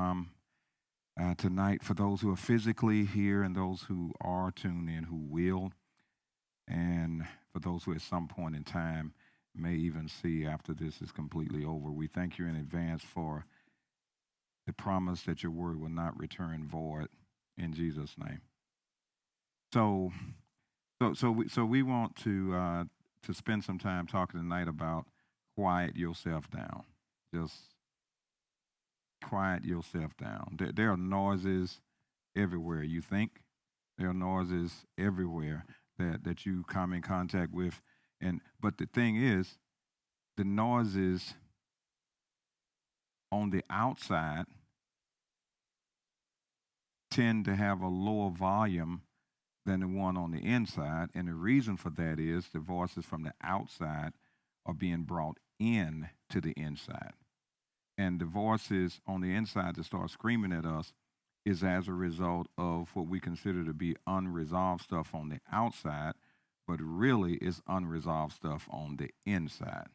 come tonight, for those who are physically here and those who are tuned in who will, and for those who at some point in time may even see after this is completely over. We thank you in advance for the promise that your word will not return void in Jesus' name. So, we want to spend some time talking tonight about quiet yourself down. Just quiet yourself down. There are noises everywhere. You think there are noises everywhere that you come in contact with, but the thing is, the noises on the outside tend to have a lower volume than the one on the inside. And the reason for that is the voices from the outside are being brought in to the inside. And the voices on the inside that start screaming at us is as a result of what we consider to be unresolved stuff on the outside, but really is unresolved stuff on the inside.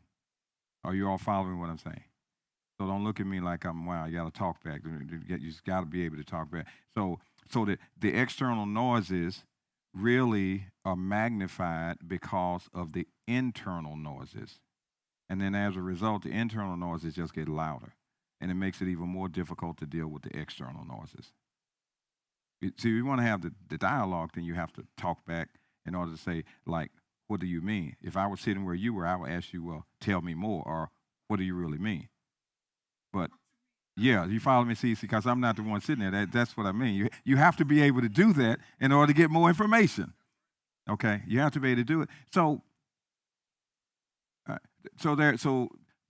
Are you all following what I'm saying? So don't look at me like I'm, wow, you got to talk back. You just got to be able to talk back. So the external noises really are magnified because of the internal noises. And then as a result, the internal noises just get louder. And it makes it even more difficult to deal with the external noises. See, you want to have the dialogue, then you have to talk back in order to say, like, what do you mean? If I was sitting where you were, I would ask you, well, tell me more, or what do you really mean? But yeah, you follow me, see, because I'm not the one sitting there. That's what I mean. You have to be able to do that in order to get more information. Okay, you have to be able to do it. So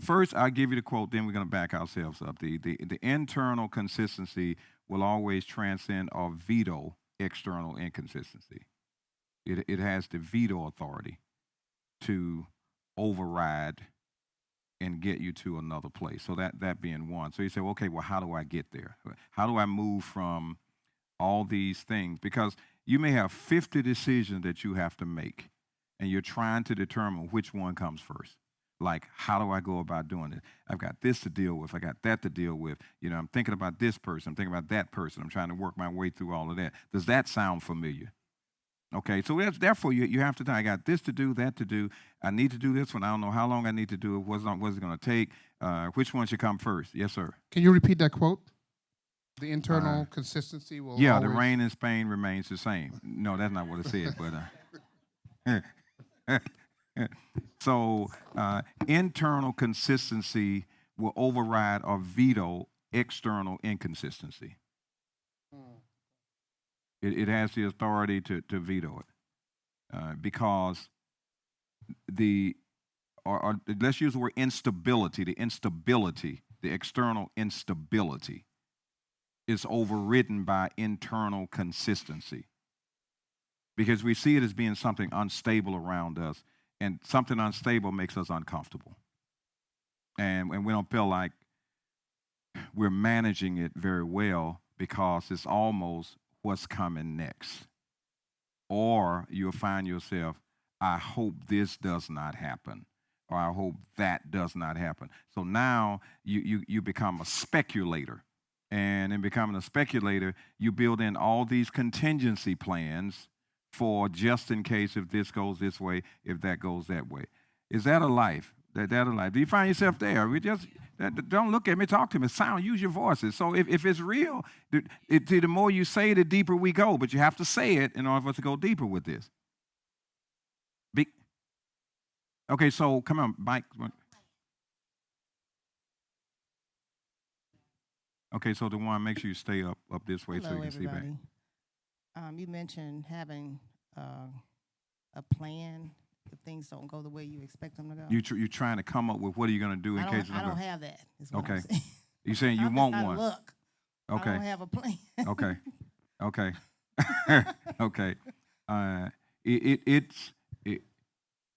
first, I'll give you the quote. Then we're going to back ourselves up. The internal consistency will always transcend or veto external inconsistency. It has the veto authority to override and get you to another place. So that being one. So you say, well, okay, well, how do I get there? How do I move from all these things? Because you may have 50 decisions that you have to make, and you're trying to determine which one comes first. Like, how do I go about doing it? I've got this to deal with. I got that to deal with. I'm thinking about this person. I'm thinking about that person. I'm trying to work my way through all of that. Does that sound familiar? Okay, so therefore you have to. I got this to do, that to do. I need to do this one. I don't know how long I need to do it. What's it going to take? Which one should come first? Yes, sir. Can you repeat that quote? The internal consistency will. Yeah, always... the rain in Spain remains the same. No, that's not what it said. But so internal consistency will override or veto external inconsistency. It has the authority to veto it because or let's use the word instability. The external instability is overridden by internal consistency because we see it as being something unstable around us, and something unstable makes us uncomfortable. And we don't feel like we're managing it very well because it's almost what's coming next. Or you'll find yourself, I hope this does not happen, or I hope that does not happen. So now you become a speculator. And in becoming a speculator, you build in all these contingency plans for just in case if this goes this way, if that goes that way. Is that a life? That a life? Do you find yourself there? Don't look at me, talk to me. Use your voices. So if it's real, the more you say it, the deeper we go. But you have to say it in order for us to go deeper with this. Okay, so come on, Mike. Okay, so DeJuan, make sure you stay up this way. Hello, so you can everybody. see back. You mentioned having a plan if things don't go the way you expect them to go. You're trying to come up with what are you going to do in case I don't have that. Is what Okay. I'm saying. You're saying you I'm want just one. Look. Okay. I don't have a plan. Okay. Okay.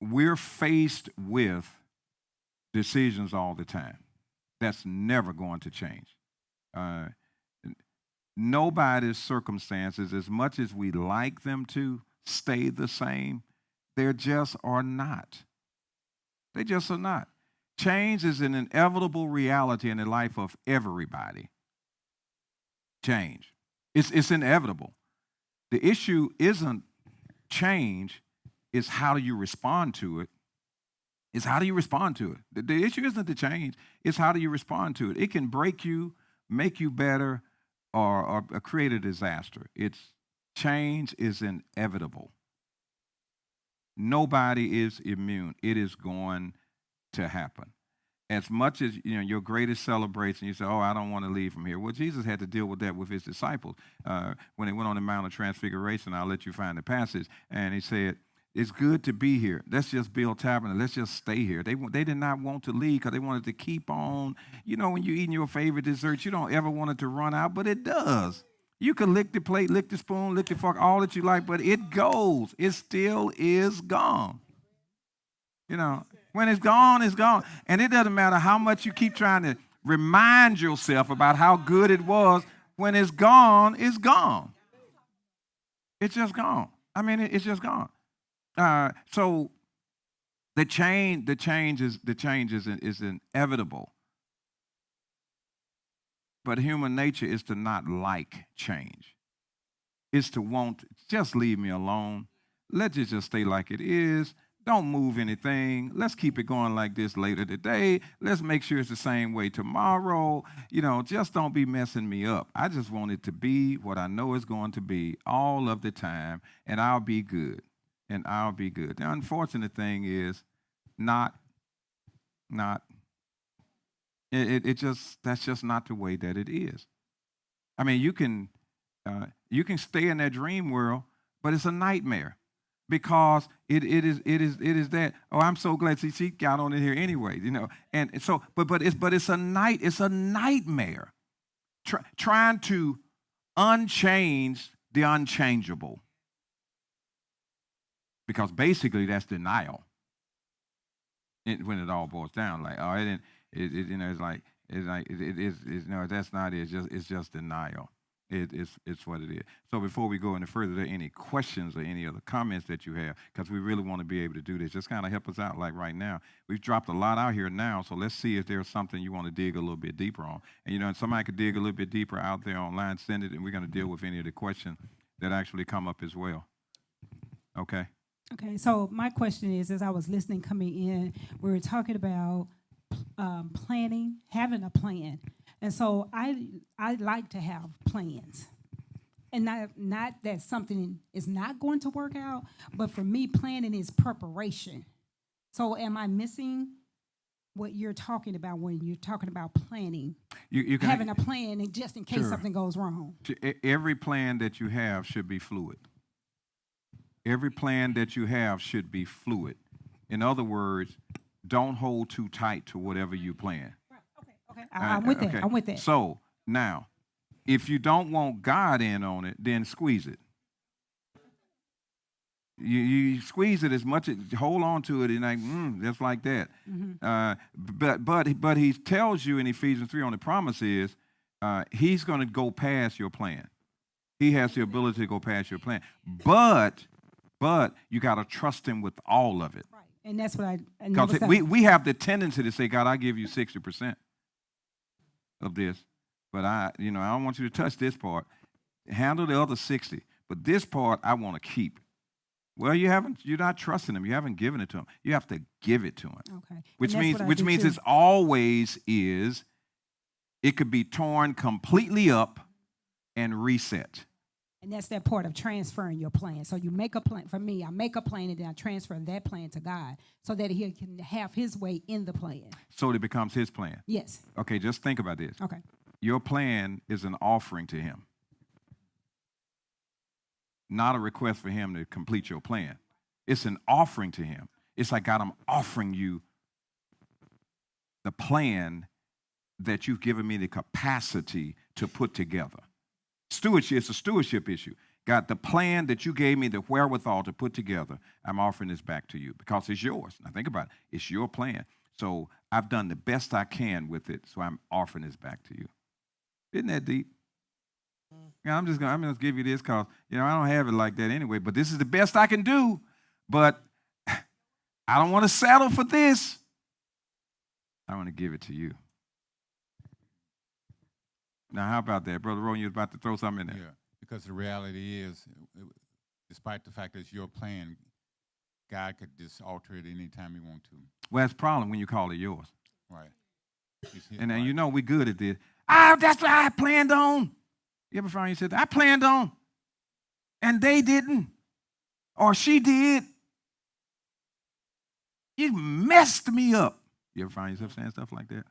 We're faced with decisions all the time. That's never going to change. Nobody's circumstances, as much as we like them to stay the same, they just are not. They just are not. Change is an inevitable reality in the life of everybody. change. It's inevitable. The issue isn't change, it's how do you respond to it. It's how do you respond to it. The issue isn't the change, it's how do you respond to it. It can break you, make you better, or create a disaster. Change is inevitable. Nobody is immune. It is going to happen. As much as your greatest celebration, you say, "Oh, I don't want to leave from here." Well, Jesus had to deal with that with his disciples when they went on the Mount of Transfiguration. I'll let you find the passage, and he said, "It's good to be here. Let's just build tabernacle. Let's just stay here." They did not want to leave because they wanted to keep on. When you're eating your favorite dessert, you don't ever want it to run out, but it does. You can lick the plate, lick the spoon, lick the fork, all that you like, but it goes. It still is gone. When it's gone, it's gone. And it doesn't matter how much you keep trying to remind yourself about how good it was. When it's gone, it's gone. It's just gone. It's just gone. So the change is inevitable. But human nature is to not like change. It's to want, just leave me alone. Let it just stay like it is. Don't move anything. Let's keep it going like this later today. Let's make sure it's the same way tomorrow. Just don't be messing me up. I just want it to be what I know it's going to be all of the time, and I'll be good. The unfortunate thing is that's just not the way that it is. You can stay in that dream world, but it's a nightmare. Because it is that. Oh, I'm so glad. See, she got on in here anyway, And so, but it's a nightmare. Trying to unchange the unchangeable. Because basically that's denial. When it all boils down, like, oh, that's not it. It's just denial. It's what it is. So before we go any further, are there any questions or any other comments that you have? Because we really want to be able to do this. Just kind of help us out like right now. We've dropped a lot out here now, so let's see if there's something you want to dig a little bit deeper on. And, somebody could dig a little bit deeper out there online, send it, and we're going to deal with any of the questions that actually come up as well. Okay? Okay, so my question is, as I was listening coming in, we were talking about planning, having a plan. And so I like to have plans. And not that something is not going to work out, but for me, planning is preparation. So am I missing what you're talking about when you're talking about planning? You can, having a plan and just in case something goes wrong. Every plan that you have should be fluid. Every plan that you have should be fluid. In other words, don't hold too tight to whatever you plan. Okay. I'm with that. I'm with that. So now, if you don't want God in on it, then squeeze it. You squeeze it as much as hold on to it and just like that. Mm-hmm. But he tells you in Ephesians 3 on the promise is he's going to go past your plan. He has the ability to go past your plan. But you got to trust him with all of it. Right. And that's what I because we have the tendency to say, God, I give you 60% of this, but I don't want you to touch this part. Handle the other 60, but this part I want to keep. Well, you're not trusting him. You haven't given it to him. You have to give it to him. Okay. Which means it's always is. It could be torn completely up and reset. And that's that part of transferring your plan. So you make a plan. For me, I make a plan and then I transfer that plan to God so that he can have his way in the plan. So it becomes his plan. Yes. Okay, just think about this. Okay. Your plan is an offering to him. Not a request for him to complete your plan. It's an offering to him. It's like, God, I'm offering you the plan that you've given me the capacity to put together. Stewardship, it's a stewardship issue. God, the plan that you gave me the wherewithal to put together, I'm offering this back to you because it's yours. Now think about it. It's your plan. So I've done the best I can with it, so I'm offering this back to you. Isn't that deep? Yeah, I'm just gonna give you this because I don't have it like that anyway. But this is the best I can do. But I don't want to settle for this. I want to give it to you. Now, how about that? Brother Rowan, you was about to throw something in there. Yeah, because the reality is, despite the fact that it's your plan, God could just alter it anytime He want to. Well, that's a problem when you call it yours. Right. And then you know we good at this. That's what I planned on. You ever find yourself, I planned on, and they didn't, or she did. You messed me up. You ever find yourself saying stuff like that?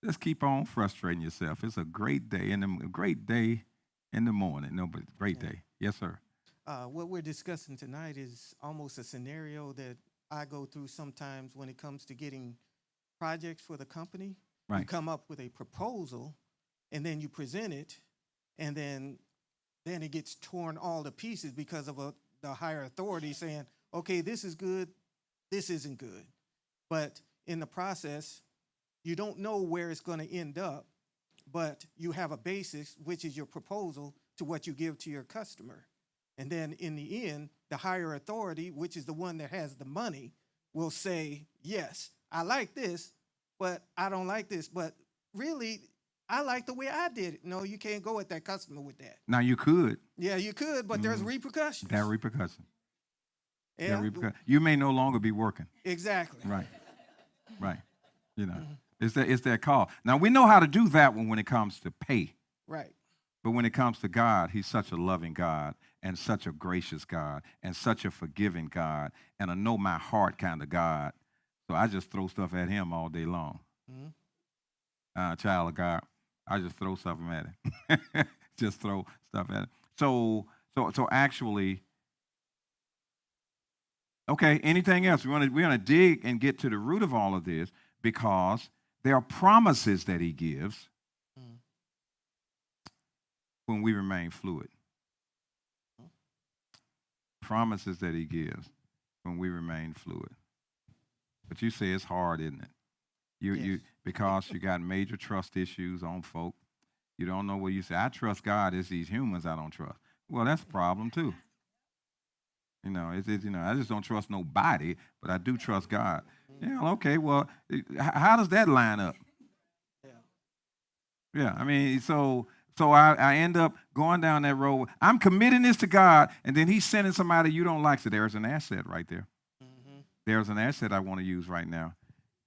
Just keep on frustrating yourself. It's a great day in the morning. No, but great day. Yes, sir. What we're discussing tonight is almost a scenario that I go through sometimes when it comes to getting projects for the company. You Right. come up with a proposal, and then you present it, and then it gets torn all to pieces because of the higher authority saying, okay, this is good, this isn't good. But in the process, you don't know where it's going to end up, but you have a basis, which is your proposal to what you give to your customer. And then in the end, the higher authority, which is the one that has the money, will say, yes, I like this, but I don't like this. But really, I like the way I did it. No, you can't go at that customer with that. Now you could. Yeah, you could, but there's repercussions. That repercussion. Yeah, That repercussion. You may no longer be working. exactly. Right. Right. You know, it's that call. Now we know how to do that one when it comes to pay. Right. But when it comes to God, He's such a loving God and such a gracious God and such a forgiving God and a know my heart kind of God. So I just throw stuff at Him all day long. Child of God, I just throw something at Him. Just throw stuff at Him. So actually, okay. Anything else? We're gonna dig and get to the root of all of this because there are promises that He gives when we remain fluid. Promises that He gives when we remain fluid. But you say it's hard, isn't it? You because you got major trust issues on folk. You don't know what you say. I trust God. It's these humans I don't trust. Well, that's a problem too. You know, I just don't trust nobody, but I do trust God. Yeah, okay. Well, how does that line up? Yeah, I mean, so I end up going down that road. I'm committing this to God, and then He's sending somebody you don't like. So there's an asset right there. There's an asset I want to use right now.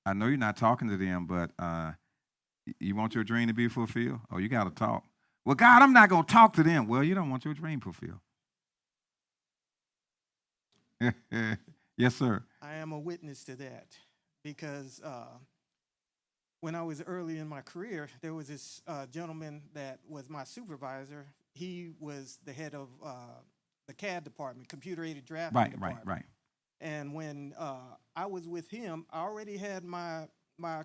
I know you're not talking to them, but you want your dream to be fulfilled? Oh, you got to talk. Well, God, I'm not going to talk to them. Well, you don't want your dream fulfilled. Yes, sir. I am a witness to that because when I was early in my career, there was this gentleman that was my supervisor. He was the head of the CAD department, computer-aided drafting department. Right. And when I was with him, I already had my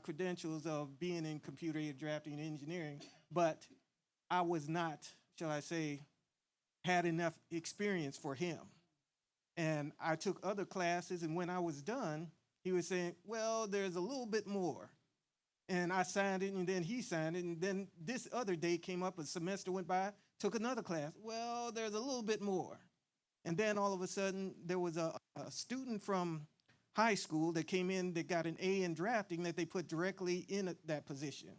credentials of being in computer-aided drafting and engineering, but I was not, shall I say, had enough experience for him. And I took other classes, and when I was done, he was saying, well, there's a little bit more. And I signed it, and then he signed it, and then this other date came up, a semester went by, took another class. Well, there's a little bit more. And then all of a sudden, there was a student from high school that came in that got an A in drafting that they put directly in that position.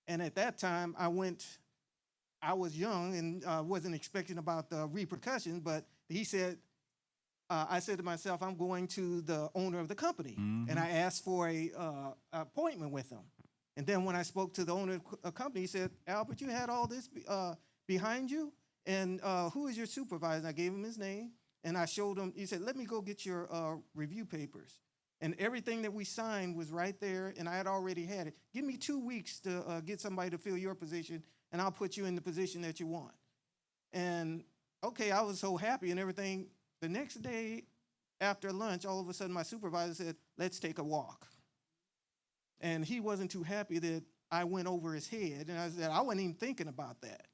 And at that time, I was young and wasn't expecting about the repercussions, but he said, I said to myself, I'm going to the owner of the company. And I asked for a appointment with him. And then when I spoke to the owner of the company, he said, Albert, you had all this behind you? And who is your supervisor? I gave him his name, and I showed him. He said, let me go get your review papers. And everything that we signed was right there, and I had already had it. Give me 2 weeks to get somebody to fill your position, and I'll put you in the position that you want. And, okay, I was so happy and everything. The next day after lunch, all of a sudden my supervisor said, let's take a walk. And he wasn't too happy that I went over his head. And I said, I wasn't even thinking about that.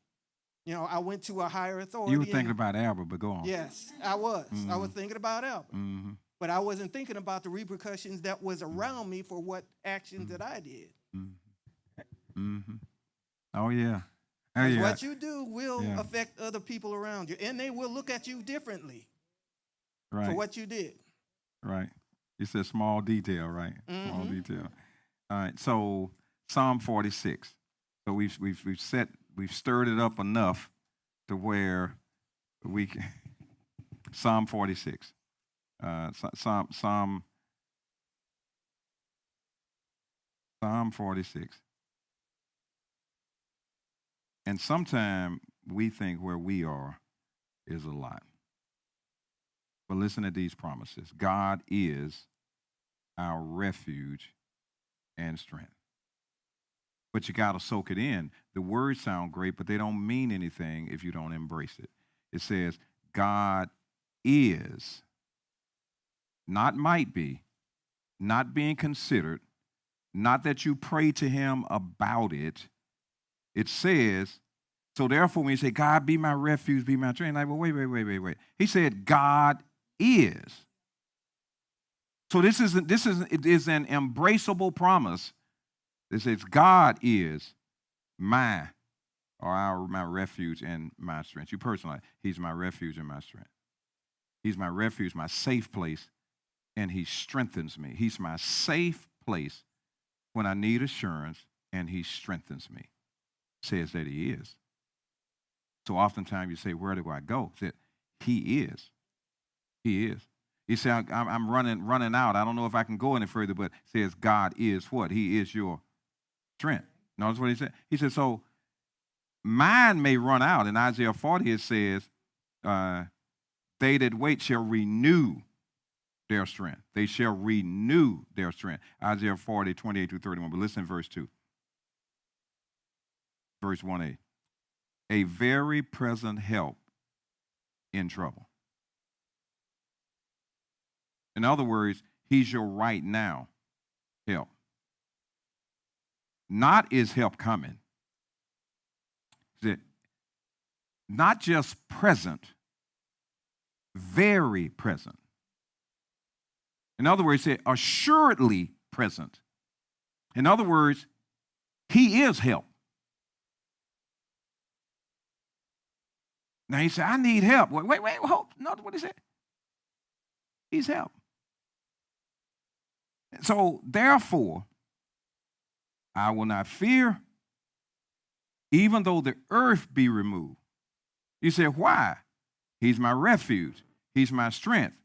You know, I went to a higher authority. You were thinking about Albert, but go on. Yes, I was. I was thinking about Albert. But I wasn't thinking about the repercussions that was around me for what actions that I did. Oh, yeah. What you do will affect other people around you, and they will look at you differently for what you did. Right. You said small detail, right? Small Mhm. detail. All right. So Psalm 46. So we've stirred it up enough to where we can, Psalm 46. Psalm 46. And sometimes we think where we are is a lot. But listen to these promises. God is our refuge and strength. But you got to soak it in. The words sound great, but they don't mean anything if you don't embrace it. It says, God is, not might be, not being considered, not that you pray to him about it. It says, so therefore when you say, God be my refuge, be my strength, like, well, wait. He said, God is. So it is an embraceable promise. It says, God is my refuge and my strength. You personally, he's my refuge and my strength. He's my refuge, my safe place, and he strengthens me. He's my safe place when I need assurance, and he strengthens me. Says that he is. So oftentimes you say, where do I go? Said, he is. He is. He said, I'm running out. I don't know if I can go any further, but says God is what? He is your strength. Notice what he said? He said, so mine may run out. In Isaiah 40, it says, they that wait shall renew their strength. They shall renew their strength. Isaiah 40, 28 through 31. But listen to verse 2. Verse 1a. A very present help in trouble. In other words, he's your right now help. Not is help coming. Not just present, very present. In other words, say assuredly present. In other words, he is help. Now he said, I need help. Wait, hold. Notice what he said. He's help. So therefore, I will not fear, even though the earth be removed. You say, why? He's my refuge. He's my strength.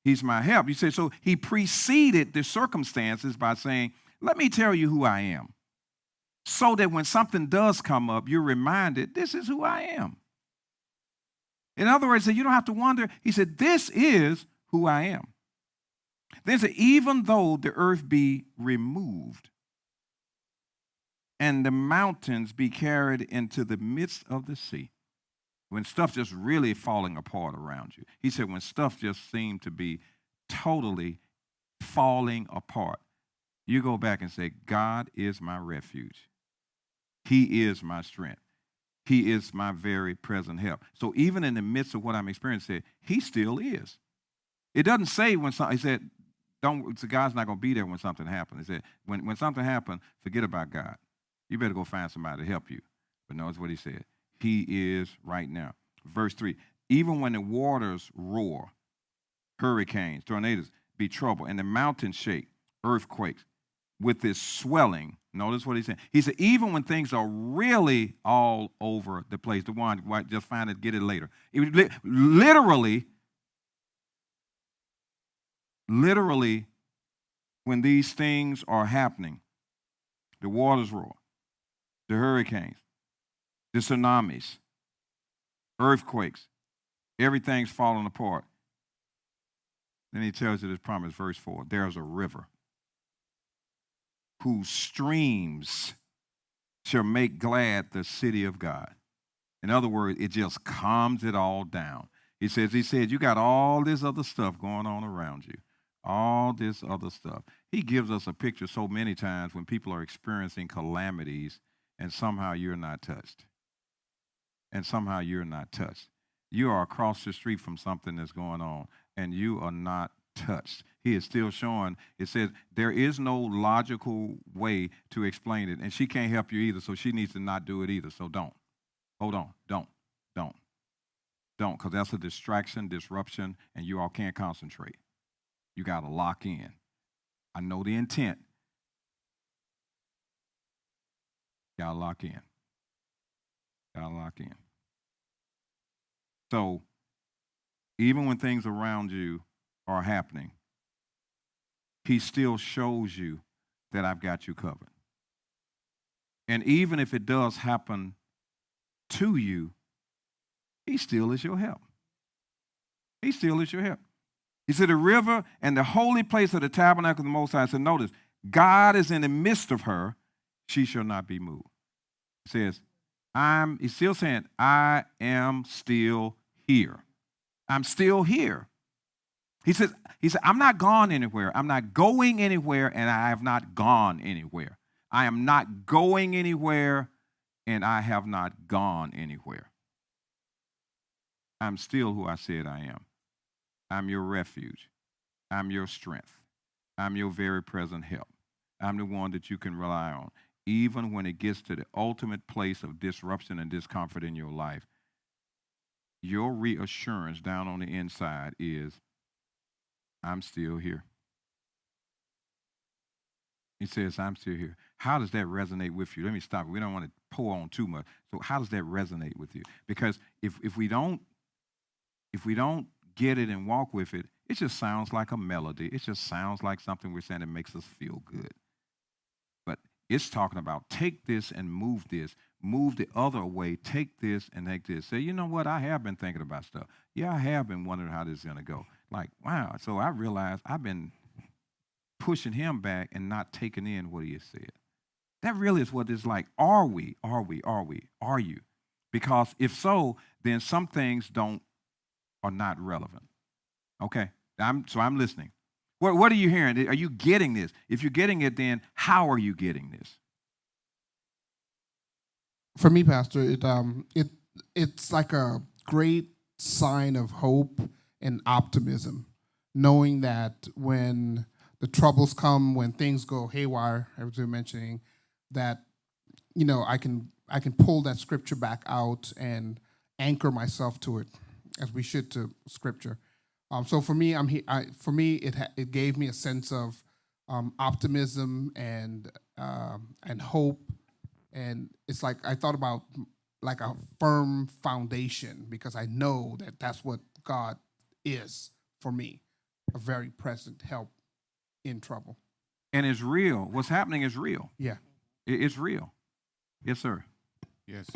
He's my help. You say, so he preceded the circumstances by saying, let me tell you who I am. So that when something does come up, you're reminded, this is who I am. In other words, you don't have to wonder. He said, this is who I am. Then he said, even though the earth be removed and the mountains be carried into the midst of the sea, when stuff just really falling apart around you. He said, when stuff just seemed to be totally falling apart, you go back and say, God is my refuge. He is my strength. He is my very present help. So even in the midst of what I'm experiencing, he still is. It doesn't say when something, he said, God's not going to be there when something happens. He said, when something happens, forget about God. You better go find somebody to help you. But notice what he said. He is right now. Verse 3, even when the waters roar, hurricanes, tornadoes be troubled, and the mountains shake, earthquakes, with this swelling. Notice what he said. He said, even when things are really all over the place, the one, just find it, get it later. Literally, when these things are happening, the waters roar, the hurricanes, the tsunamis, earthquakes, everything's falling apart. Then he tells you this promise, verse 4, there's a river whose streams shall make glad the city of God. In other words, it just calms it all down. He said, you got all this other stuff going on around you, all this other stuff. He gives us a picture so many times when people are experiencing calamities and somehow you're not touched. And somehow you're not touched. You are across the street from something that's going on, and you are not touched. He is still showing, it says, there is no logical way to explain it, and she can't help you either, so she needs to not do it either, so don't. Hold on, don't, because that's a distraction, disruption, and you all can't concentrate. You got to lock in. I know the intent. Gotta lock in. Gotta lock in. So, even when things around you are happening, he still shows you that I've got you covered. And even if it does happen to you, he still is your help. He still is your help. He said, the river and the holy place of the tabernacle of the Most High. So notice, God is in the midst of her. She shall not be moved. He says, he's still saying, I am still here. I'm still here. He said, I'm not gone anywhere. I'm not going anywhere, and I have not gone anywhere. I am not going anywhere, and I have not gone anywhere. I'm still who I said I am. I'm your refuge. I'm your strength. I'm your very present help. I'm the one that you can rely on. Even when it gets to the ultimate place of disruption and discomfort in your life, your reassurance down on the inside is, I'm still here. He says, I'm still here. How does that resonate with you? Let me stop. We don't want to pour on too much. So how does that resonate with you? Because if we don't get it and walk with it, it just sounds like a melody. It just sounds like something we're saying that makes us feel good. But it's talking about take this and move this. Move the other way. Take this and take this. Say, you know what? I have been thinking about stuff. Yeah, I have been wondering how this is going to go. Like, wow. So I realized I've been pushing him back and not taking in what he has said. That really is what it's like. Are we? Are you? Because if so, then some things are not relevant. Okay? I'm listening. What are you hearing? Are you getting this? If you're getting it, then how are you getting this? For me, Pastor, it's like a great sign of hope and optimism, knowing that when the troubles come, when things go haywire, as we were mentioning, that I can pull that scripture back out and anchor myself to it, as we should to scripture. So for me, it gave me a sense of optimism and hope. And it's like I thought about like a firm foundation, because I know that that's what God is for me, a very present help in trouble. And it's real. What's happening is real. Yeah. It's real. Yes, sir. Yes,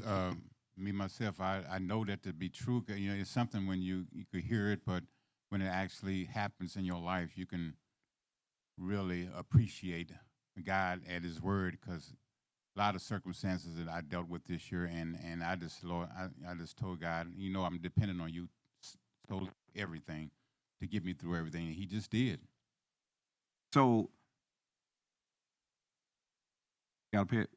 me, myself, I know that to be true. It's something when you could hear it, but when it actually happens in your life, you can really appreciate God at his word, because a lot of circumstances that I dealt with this year, and I just, Lord, I just told God, I'm dependent on you, told everything to get me through everything, and he just did. So, gotta pay it.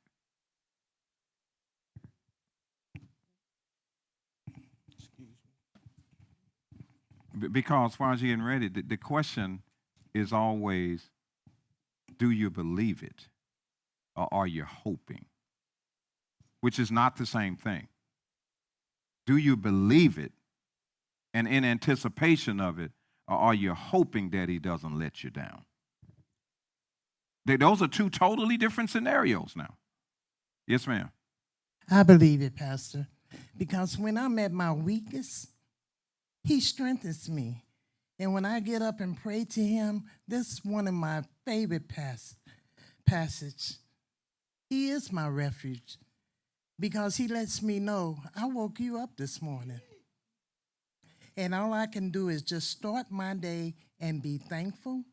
Because as far as you're getting ready, the question is always, do you believe it? Or are you hoping? Which is not the same thing. Do you believe it and in anticipation of it, or are you hoping that he doesn't let you down? Those are two totally different scenarios now. Yes, ma'am. I believe it, Pastor, because when I'm at my weakest, he strengthens me. And when I get up and pray to him, this is one of my favorite passage. He is my refuge, because he lets me know, I woke you up this morning. And all I can do is just start my day and be thankful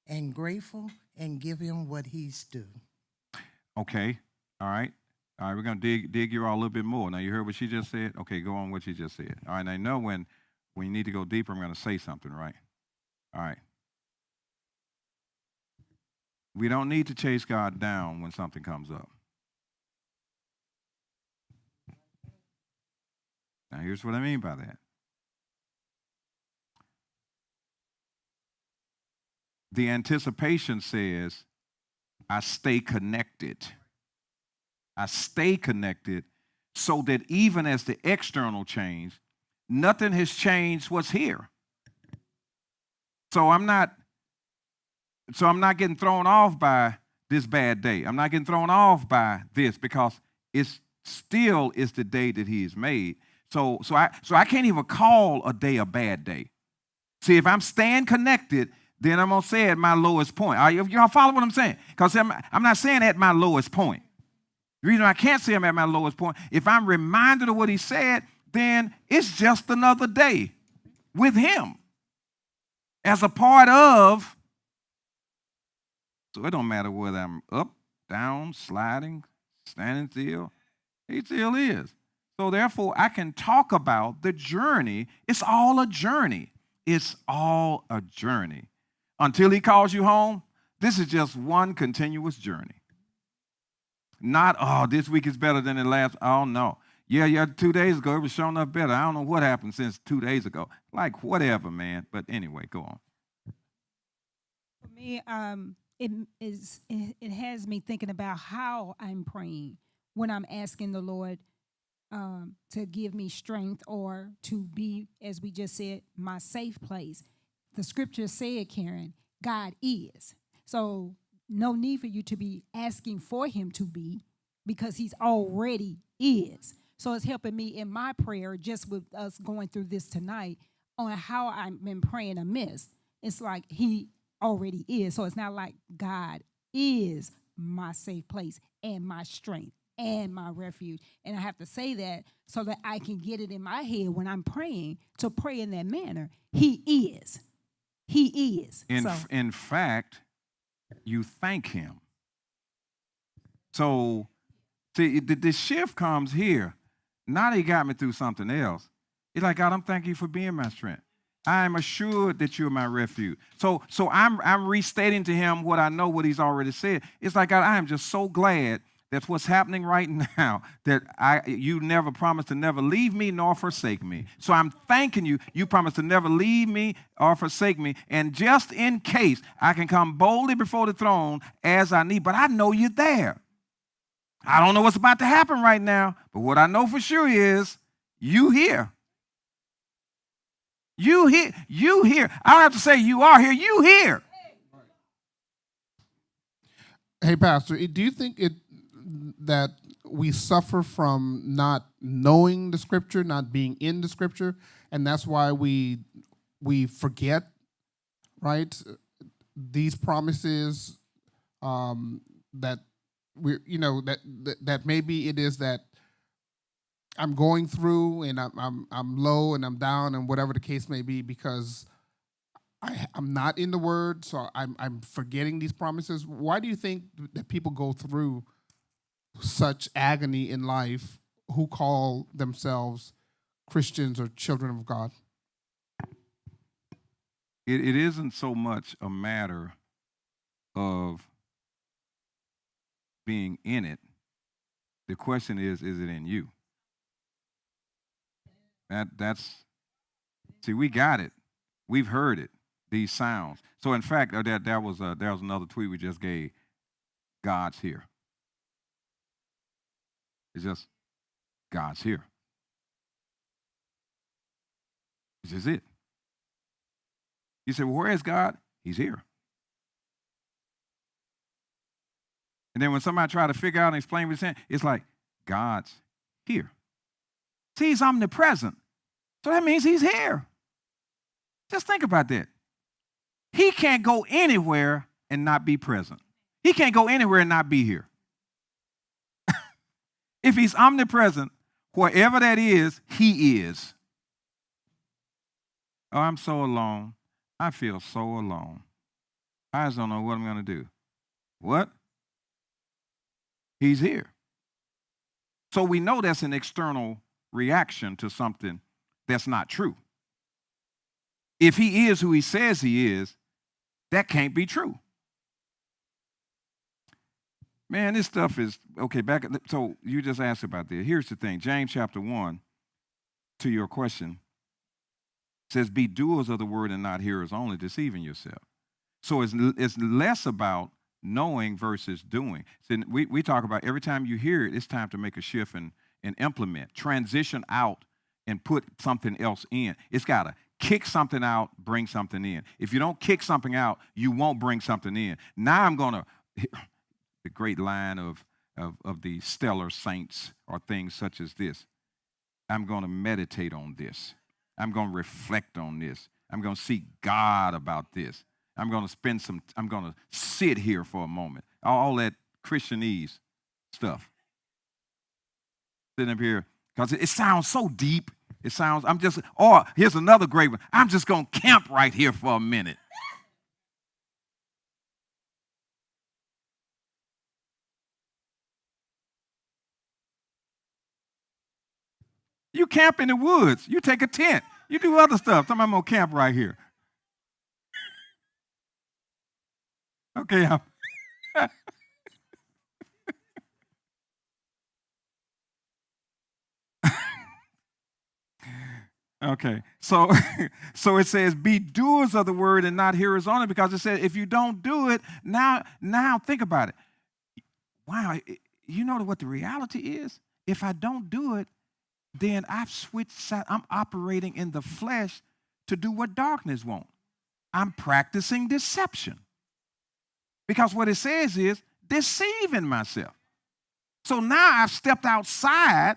and grateful and give him what he's due. Okay. All right. We're going to dig you all a little bit more. Now, you heard what she just said? Okay, go on what she just said. All right. Now, I know when you need to go deeper, I'm going to say something, right? All right. We don't need to chase God down when something comes up. Now, here's what I mean by that. The anticipation says, I stay connected. I stay connected so that even as the external change, nothing has changed what's here. So I'm not So I'm not getting thrown off by this bad day. I'm not getting thrown off by this because it's still is the day that he has made. So I can't even call a day a bad day. See, if I'm staying connected, then I'm going to say at my lowest point. Y'all follow what I'm saying? Because I'm not saying at my lowest point. The reason I can't say I'm at my lowest point, if I'm reminded of what he said, then it's just another day with him as a part of. So it don't matter whether I'm up, down, sliding, standing still. He still is. So therefore, I can talk about the journey. It's all a journey. It's all a journey. Until he calls you home, this is just one continuous journey. Not, oh, this week is better than the last. Oh, no. Yeah, 2 days ago, it was showing up better. I don't know what happened since 2 days ago. Like, whatever, man. But anyway, go on. For me, it has me thinking about how I'm praying when I'm asking the Lord to give me strength or to be, as we just said, my safe place. The scripture said, Karen, God is. So no need for you to be asking for him to be, because he's already is. So it's helping me in my prayer, just with us going through this tonight, on how I've been praying amiss. It's like he already is. So it's not like God is my safe place and my strength and my refuge. And I have to say that so that I can get it in my head when I'm praying, to pray in that manner. He is. He is. In fact, you thank him. So, see, the shift comes here. Now that he got me through something else, it's like, God, I'm thanking you for being my strength. I am assured that you're my refuge. So I'm restating to him what I know, what he's already said. It's like, God, I am just so glad that's what's happening right now, that you never promised to never leave me nor forsake me. So I'm thanking you. You promised to never leave me or forsake me. And just in case, I can come boldly before the throne as I need, but I know you're there. I don't know what's about to happen right now, but what I know for sure is you here. You here. You here. I don't have to say you are here. You here. Hey, Pastor, do you think that we suffer from not knowing the scripture, not being in the scripture, and that's why we forget, right? These promises that we, that maybe it is that I'm going through and I'm low and I'm down and whatever the case may be, because I'm not in the Word, so I'm forgetting these promises. Why do you think that people go through such agony in life who call themselves Christians or children of God? It isn't so much a matter of being in it. The question is it in you? See, we got it. We've heard it, these sounds. So in fact, there was another tweet we just gave. God's here. It's just God's here. This is it. You say, well, where is God? He's here. And then when somebody try to figure out and explain what he's saying, it's like, God's here. See, he's omnipresent. So that means he's here. Just think about that. He can't go anywhere and not be present. He can't go anywhere and not be here. If he's omnipresent, wherever that is, he is. Oh, I'm so alone. I feel so alone. I just don't know what I'm going to do. What? He's here. So we know that's an external reaction to something that's not true. If he is who he says he is, that can't be true. Man, this stuff is, okay, so you just asked about this. Here's the thing. James chapter 1, to your question, says, be doers of the word and not hearers only, deceiving yourself. So it's less about knowing versus doing. So we talk about every time you hear it, it's time to make a shift and implement, transition out and put something else in. It's got to kick something out, bring something in. If you don't kick something out, you won't bring something in. Now I'm going to, the great line of the stellar saints are things such as this. I'm going to meditate on this. I'm going to reflect on this. I'm going to seek God about this. I'm going to sit here for a moment. All that Christianese stuff. Sitting up here, because it sounds so deep. Here's another great one. I'm just going to camp right here for a minute. You camp in the woods. You take a tent. You do other stuff. I'm going to camp right here. Okay. Okay. So it says, be doers of the word and not hearers only, because it says if you don't do it, now think about it. Wow, you know what the reality is? If I don't do it, then I've switched sides. I'm operating in the flesh to do what darkness wants. I'm practicing deception. Because what it says is deceiving myself. So now I've stepped outside.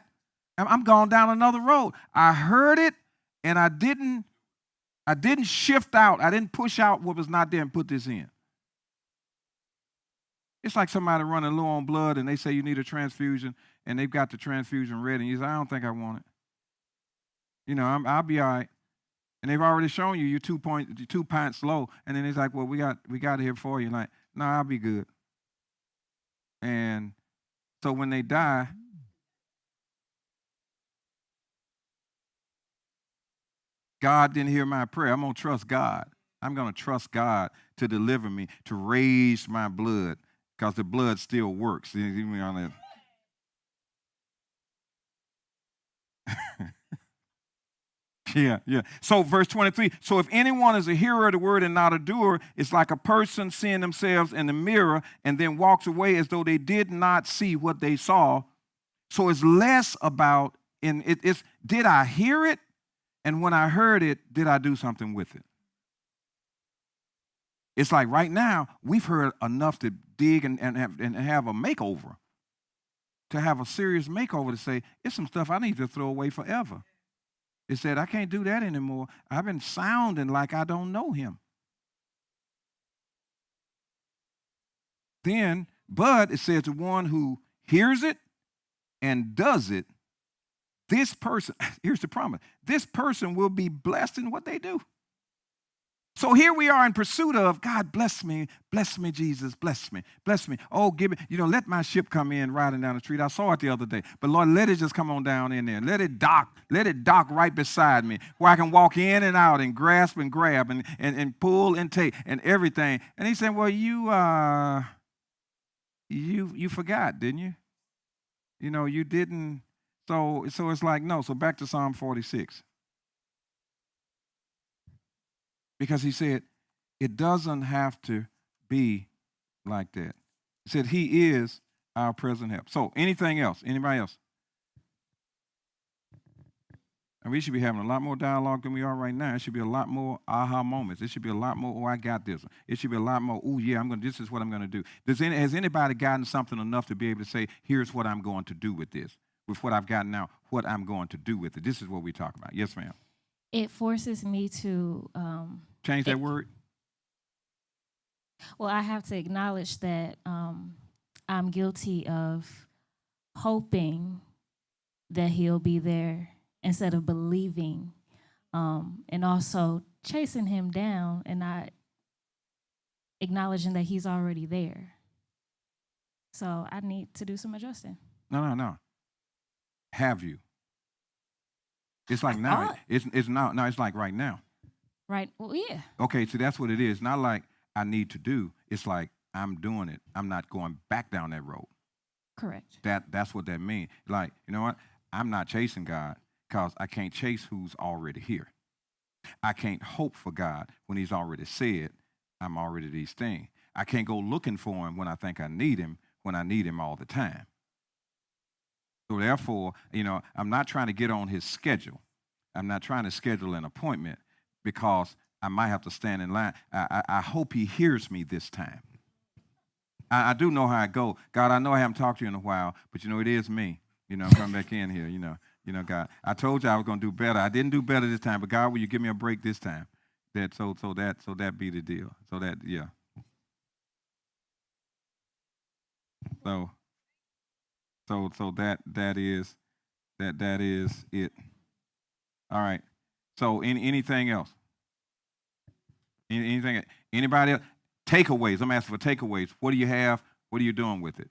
I'm going down another road. I heard it, and I didn't shift out. I didn't push out what was not there and put this in. It's like somebody running low on blood, and they say you need a transfusion, and they've got the transfusion ready, and you say, I don't think I want it. You know, I'll be all right. And they've already shown you you're 2 pints low, and then it's like, well, we got it here for you. Like, no, I'll be good. And so when they die, God didn't hear my prayer. I'm going to trust God. I'm going to trust God to deliver me, to raise my blood, because the blood still works. Yeah. So verse 23, so if anyone is a hearer of the word and not a doer, it's like a person seeing themselves in the mirror and then walks away as though they did not see what they saw. So it's less about, it's did I hear it? And when I heard it, did I do something with it? It's like right now, we've heard enough to dig and have a makeover, to have a serious makeover, to say, it's some stuff I need to throw away forever. It said, I can't do that anymore. I've been sounding like I don't know him. Then, but it says the one who hears it and does it, this person, here's the promise, this person will be blessed in what they do. So here we are in pursuit of, God, bless me, Jesus, bless me. Oh, give me, let my ship come in riding down the street. I saw it the other day. But Lord, let it just come on down in there. Let it dock right beside me where I can walk in and out and grasp and grab and pull and take and everything. And he said, well, you forgot, didn't you? You didn't. So it's like, no. So back to Psalm 46. Because he said, it doesn't have to be like that. He said, he is our present help. So anything else? Anybody else? And we should be having a lot more dialogue than we are right now. It should be a lot more aha moments. It should be a lot more, oh, I got this. It should be a lot more, oh, yeah, this is what I'm going to do. Has anybody gotten something enough to be able to say, here's what I'm going to do with this? With what I've got now, what I'm going to do with it. This is what we talk about. Yes, ma'am. It forces me to change that word. Well, I have to acknowledge that I'm guilty of hoping that he'll be there instead of believing, and also chasing him down and not acknowledging that he's already there. So I need to do some adjusting. No. Have you? It's like now. It's now. No, it's like right now. Right. Well, yeah. Okay, so that's what it is. Not like I need to do. It's like I'm doing it. I'm not going back down that road. Correct. That's what that means. Like, you know what? I'm not chasing God because I can't chase who's already here. I can't hope for God when he's already said I'm already these things. I can't go looking for him when I think I need him, when I need him all the time. So therefore, I'm not trying to get on his schedule. I'm not trying to schedule an appointment, because I might have to stand in line. I hope he hears me this time. I do know how I go. God, I know I haven't talked to you in a while, but it is me. I'm coming back in here, God. I told you I was going to do better. I didn't do better this time, but God, will you give me a break this time? So that be the deal. So that, yeah. So that is it. All right. So anything else? Anything? Anybody else? Takeaways. I'm asking for takeaways. What do you have? What are you doing with it?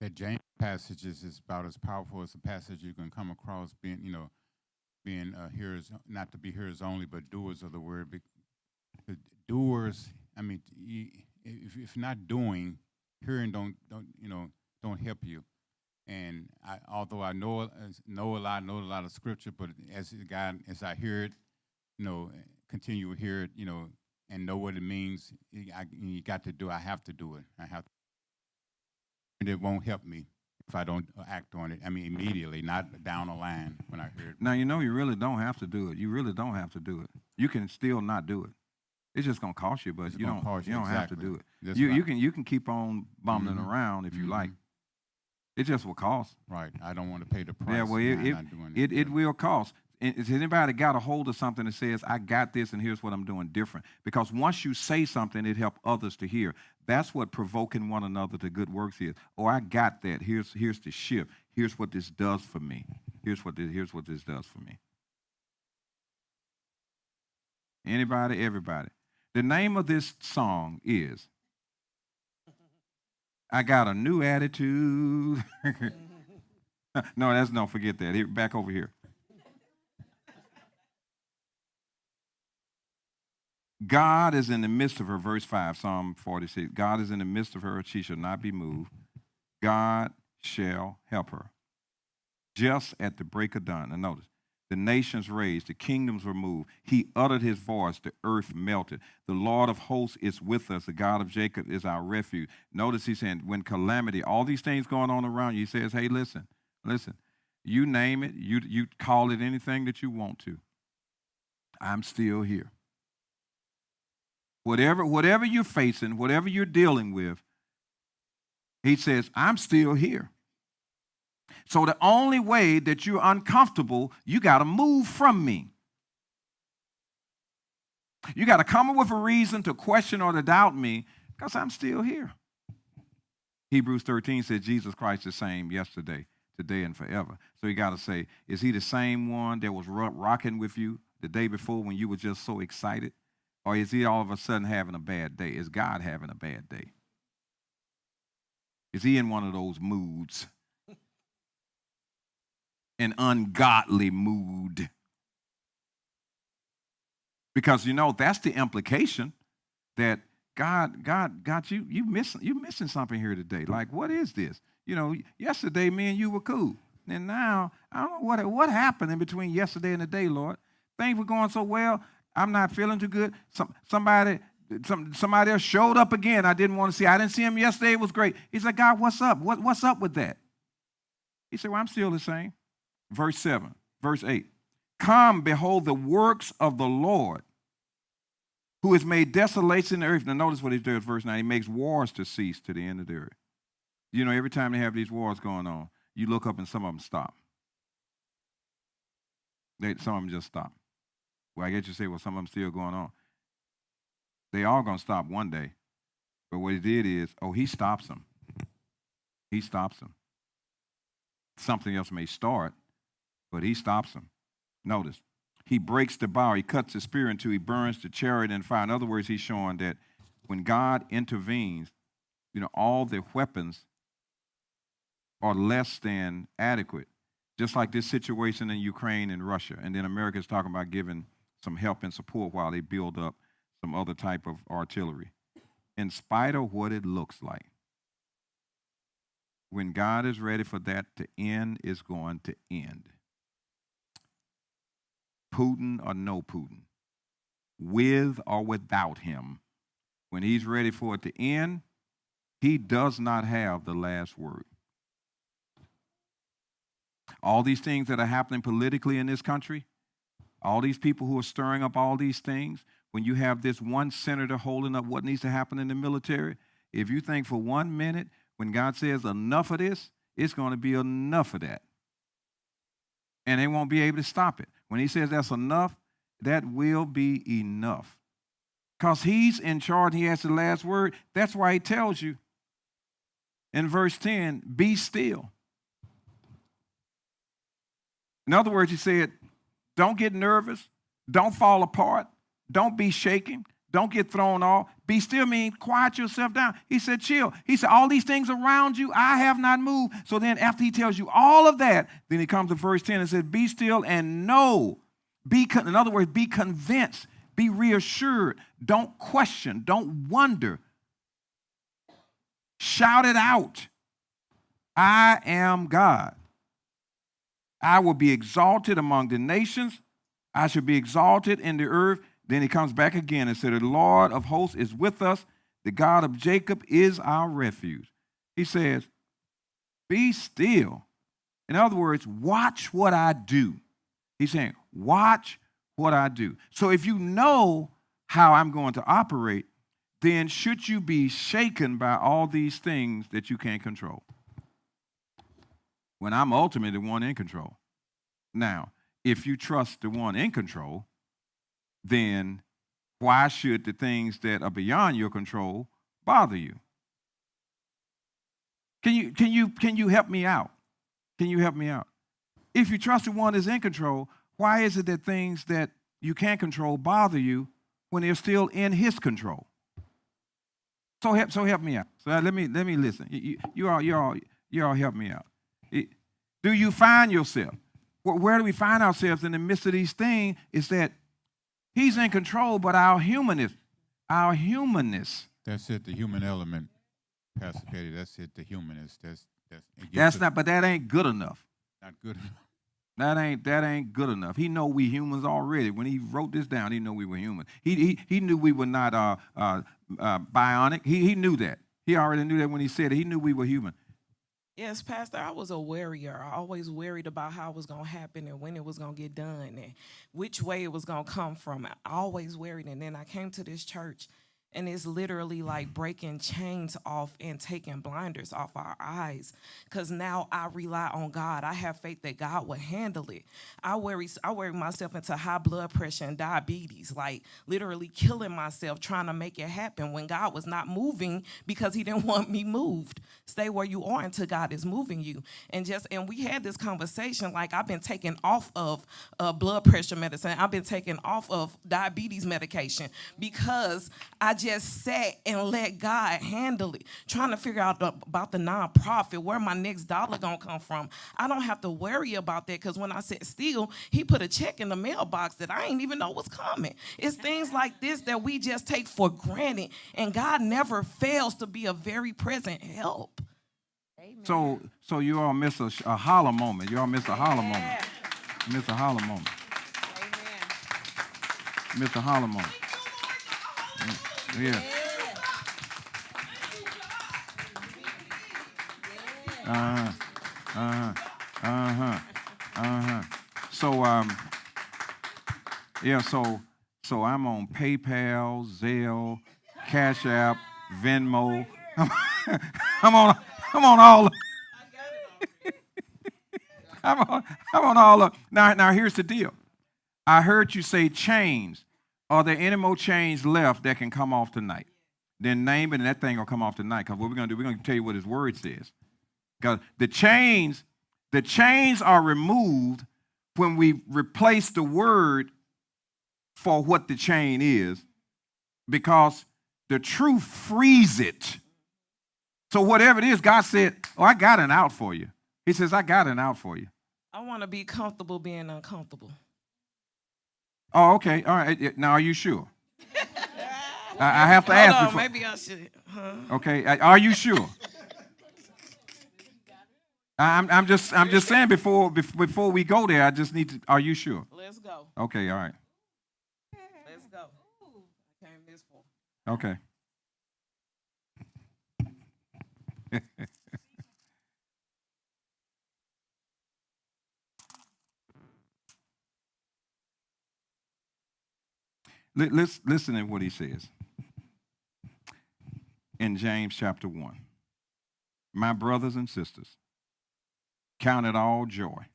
That James passage is about as powerful as a passage you can come across. Being hearers, not to be hearers only, but doers of the word. The doers. I mean, if not doing, hearing don't help you. And although I know a lot of scripture, but as I hear it, continue to hear it, and know what it means. You got to do. I have to do it. And it won't help me if I don't act on it. I mean, immediately, not down the line when I hear it. Now, you really don't have to do it. You really don't have to do it. You can still not do it. It's just gonna cost you, but you don't have to do it. You can keep on bumbling around if you like. It just will cost. Right. I don't want to pay the price. Yeah, well, it will cost. Has anybody got a hold of something that says, I got this and here's what I'm doing different? Because once you say something, it helps others to hear. That's what provoking one another to good works is. Oh, I got that. Here's the shift. Here's what this does for me. Here's what this does for me. Anybody, everybody. The name of this song is I Got a New Attitude. No, forget that. Here, back over here. God is in the midst of her, verse 5, Psalm 46. God is in the midst of her, she shall not be moved. God shall help her. Just at the break of dawn. And notice, the nations raised, the kingdoms were moved. He uttered his voice, the earth melted. The Lord of hosts is with us. The God of Jacob is our refuge. Notice he's saying, when calamity, all these things going on around you, he says, hey, listen, you name it, you call it anything that you want to. I'm still here. Whatever you're facing, whatever you're dealing with, he says, I'm still here. So the only way that you're uncomfortable, you got to move from me. You got to come up with a reason to question or to doubt me because I'm still here. Hebrews 13 says Jesus Christ is the same yesterday, today, and forever. So you got to say, is he the same one that was rocking with you the day before when you were just so excited? Or is he all of a sudden having a bad day? Is God having a bad day? Is he in one of those moods? An ungodly mood. Because that's the implication that God, you're missing something here today. Like, what is this? Yesterday me and you were cool. And now, I don't know what happened in between yesterday and today, Lord. Things were going so well. I'm not feeling too good. Somebody else showed up again. I didn't want to see. I didn't see him yesterday. It was great. He said, God, what's up? What's up with that? He said, well, I'm still the same. Verse 8. Come, behold the works of the Lord, who has made desolation in the earth. Now notice what he does, verse 9. He makes wars to cease to the end of the earth. Every time they have these wars going on, you look up and some of them stop. Some of them just stop. Well, I guess you say, well, some of them still going on. They are going to stop one day. But what he did is, he stops them. He stops them. Something else may start, but he stops them. Notice, he breaks the bow. He cuts the spear in two. He burns the chariot in fire. In other words, he's showing that when God intervenes, all the weapons are less than adequate. Just like this situation in Ukraine and Russia. And then America is talking about giving some help and support while they build up some other type of artillery. In spite of what it looks like, when God is ready for that to end, it's going to end. Putin or no Putin, with or without him, when he's ready for it to end, he does not have the last word. All these things that are happening politically in this country all these people who are stirring up all these things, when you have this one senator holding up what needs to happen in the military, if you think for 1 minute, when God says enough of this, it's going to be enough of that. And they won't be able to stop it. When he says that's enough, that will be enough. Because he's in charge, he has the last word. That's why he tells you in verse 10, be still. In other words, he said, don't get nervous, don't fall apart, don't be shaken, don't get thrown off. Be still means quiet yourself down. He said, chill. He said, all these things around you, I have not moved. So then after he tells you all of that, then he comes to verse 10 and says, be still and know. In other words, be convinced, be reassured. Don't question, don't wonder. Shout it out. I am God. I will be exalted among the nations. I shall be exalted in the earth. Then he comes back again and said, the Lord of hosts is with us. The God of Jacob is our refuge. He says, be still. In other words, watch what I do. He's saying, watch what I do. So if you know how I'm going to operate, then should you be shaken by all these things that you can't control? When I'm ultimately the one in control. Now, if you trust the one in control, then why should the things that are beyond your control bother you? Can you help me out? Can you help me out? If you trust the one that's in control, why is it that things that you can't control bother you when they're still in his control? So help me out. So let me listen. You all help me out. Do you find yourself? Where do we find ourselves in the midst of these things? Is that he's in control, but our humanness. That's it, the human element, Pastor Petty. That's it, the humanness. But that ain't good enough. Not good enough. That ain't good enough. He know we humans already. When he wrote this down, he knew we were human. He knew we were not bionic. He knew that. He already knew that when he said it. He knew we were human. Yes, Pastor, I was a worrier. I always worried about how it was going to happen and when it was going to get done and which way it was going to come from. I always worried. And then I came to this church, and it's literally like breaking chains off and taking blinders off our eyes. Because now I rely on God. I have faith that God will handle it. I worry myself into high blood pressure and diabetes, like literally killing myself trying to make it happen when God was not moving because he didn't want me moved. Stay where you are until God is moving you. And we had this conversation, like I've been taken off of blood pressure medicine. I've been taken off of diabetes medication because I just sat and let God handle it, trying to figure out about the nonprofit, where my next dollar gonna come from. I don't have to worry about that because when I sat still, he put a check in the mailbox that I ain't even know was coming. It's things like this that we just take for granted, and God never fails to be a very present help. Amen. So you all miss a holler moment. You all miss a holler moment. Miss a holler moment. Amen. Miss a holler moment. Yeah. So I'm on PayPal, Zelle, Cash App, Venmo. I'm on all. I'm on all of. Now here's the deal. I heard you say chains. Are there any more chains left that can come off tonight? Then name it, and that thing will come off tonight. Because what we're going to do, we're going to tell you what his word says. Because the chains are removed when we replace the word for what the chain is, because the truth frees it. So whatever it is, God said, oh, I got an out for you. He says, I got an out for you. I want to be comfortable being uncomfortable. Oh, okay. All right. Now, are you sure? I have to ask Hold on, before. maybe I should. Huh? Okay. Are you sure? I'm just saying before we go there, I just need to. Are you sure? Let's go. Okay. All right. Let's go. I came this far. Okay. Listen to what he says in James chapter 1. My brothers and sisters, count it all joy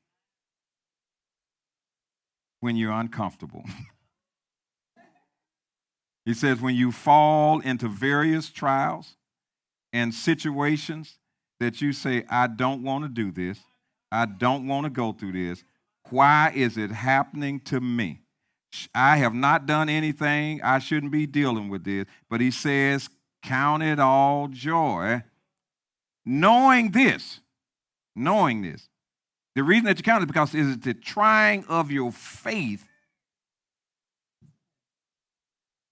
when you're uncomfortable. He says, when you fall into various trials and situations that you say, I don't want to do this. I don't want to go through this. Why is it happening to me? I have not done anything. I shouldn't be dealing with this. But he says, count it all joy, knowing this. The reason that you count it is because it is the trying of your faith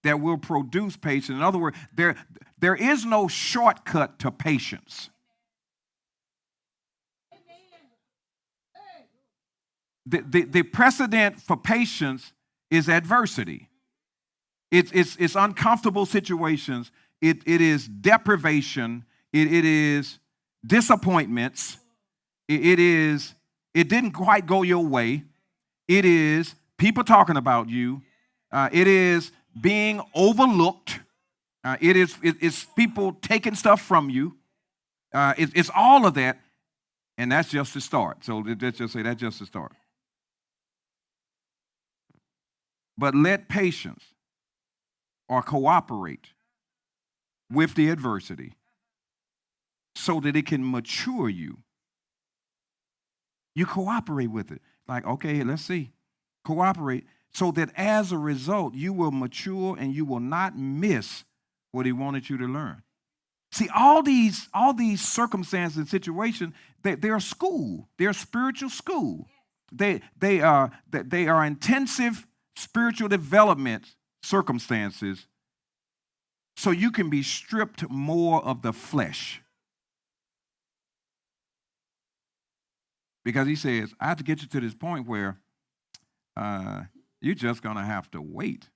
that will produce patience. In other words, there is no shortcut to patience. The precedent for patience is adversity. It's uncomfortable situations. It is deprivation. It is disappointments. It didn't quite go your way. It is people talking about you. It is being overlooked. It's people taking stuff from you. It's all of that. And that's just the start. So let's just say that's just the start. But let patience or cooperate with the adversity so that it can mature you. You cooperate with it. Like, okay, let's see. Cooperate so that as a result, you will mature and you will not miss what he wanted you to learn. See, all these circumstances and situations, they're school. They're spiritual school. They are intensive spiritual development circumstances so you can be stripped more of the flesh. Because he says, I have to get you to this point where you're just going to have to wait.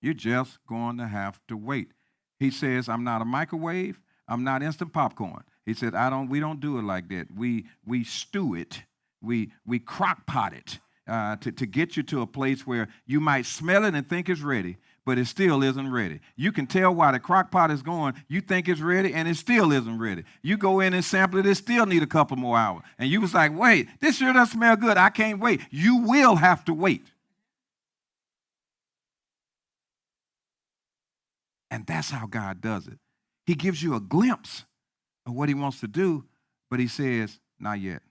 You're just going to have to wait. He says, I'm not a microwave. I'm not instant popcorn. He said, we don't do it like that. We stew it. We crock pot it to get you to a place where you might smell it and think it's ready, but it still isn't ready. You can tell why the crock pot is going. You think it's ready, and it still isn't ready. You go in and sample it, it still need a couple more hours. And you was like, wait, this sure doesn't smell good. I can't wait. You will have to wait. And that's how God does it. He gives you a glimpse of what he wants to do, but he says, not yet.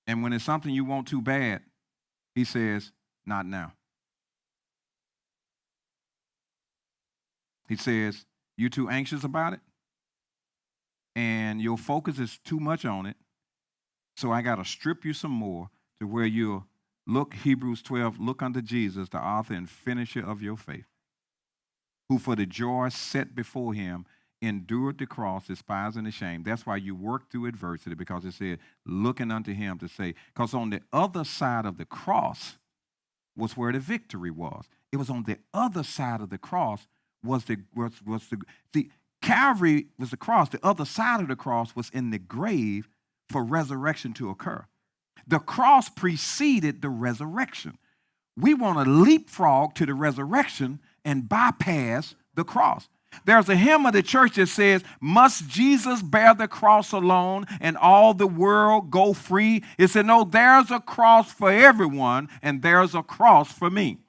And when it's something you want too bad, he says, not now. He says, you're too anxious about it, and your focus is too much on it, so I got to strip you some more to where you'll look, Hebrews 12, look unto Jesus, the author and finisher of your faith, who for the joy set before him endured the cross, despising the shame. That's why you work through adversity, because it said, looking unto him to say, because on the other side of the cross was where the victory was. It was on the other side of the cross was the Calvary was the cross. The other side of the cross was in the grave for resurrection to occur. The cross preceded the resurrection. We want to leapfrog to the resurrection and bypass the cross. There's a hymn of the church that says, must Jesus bear the cross alone and all the world go free? It said, no, there's a cross for everyone and there's a cross for me.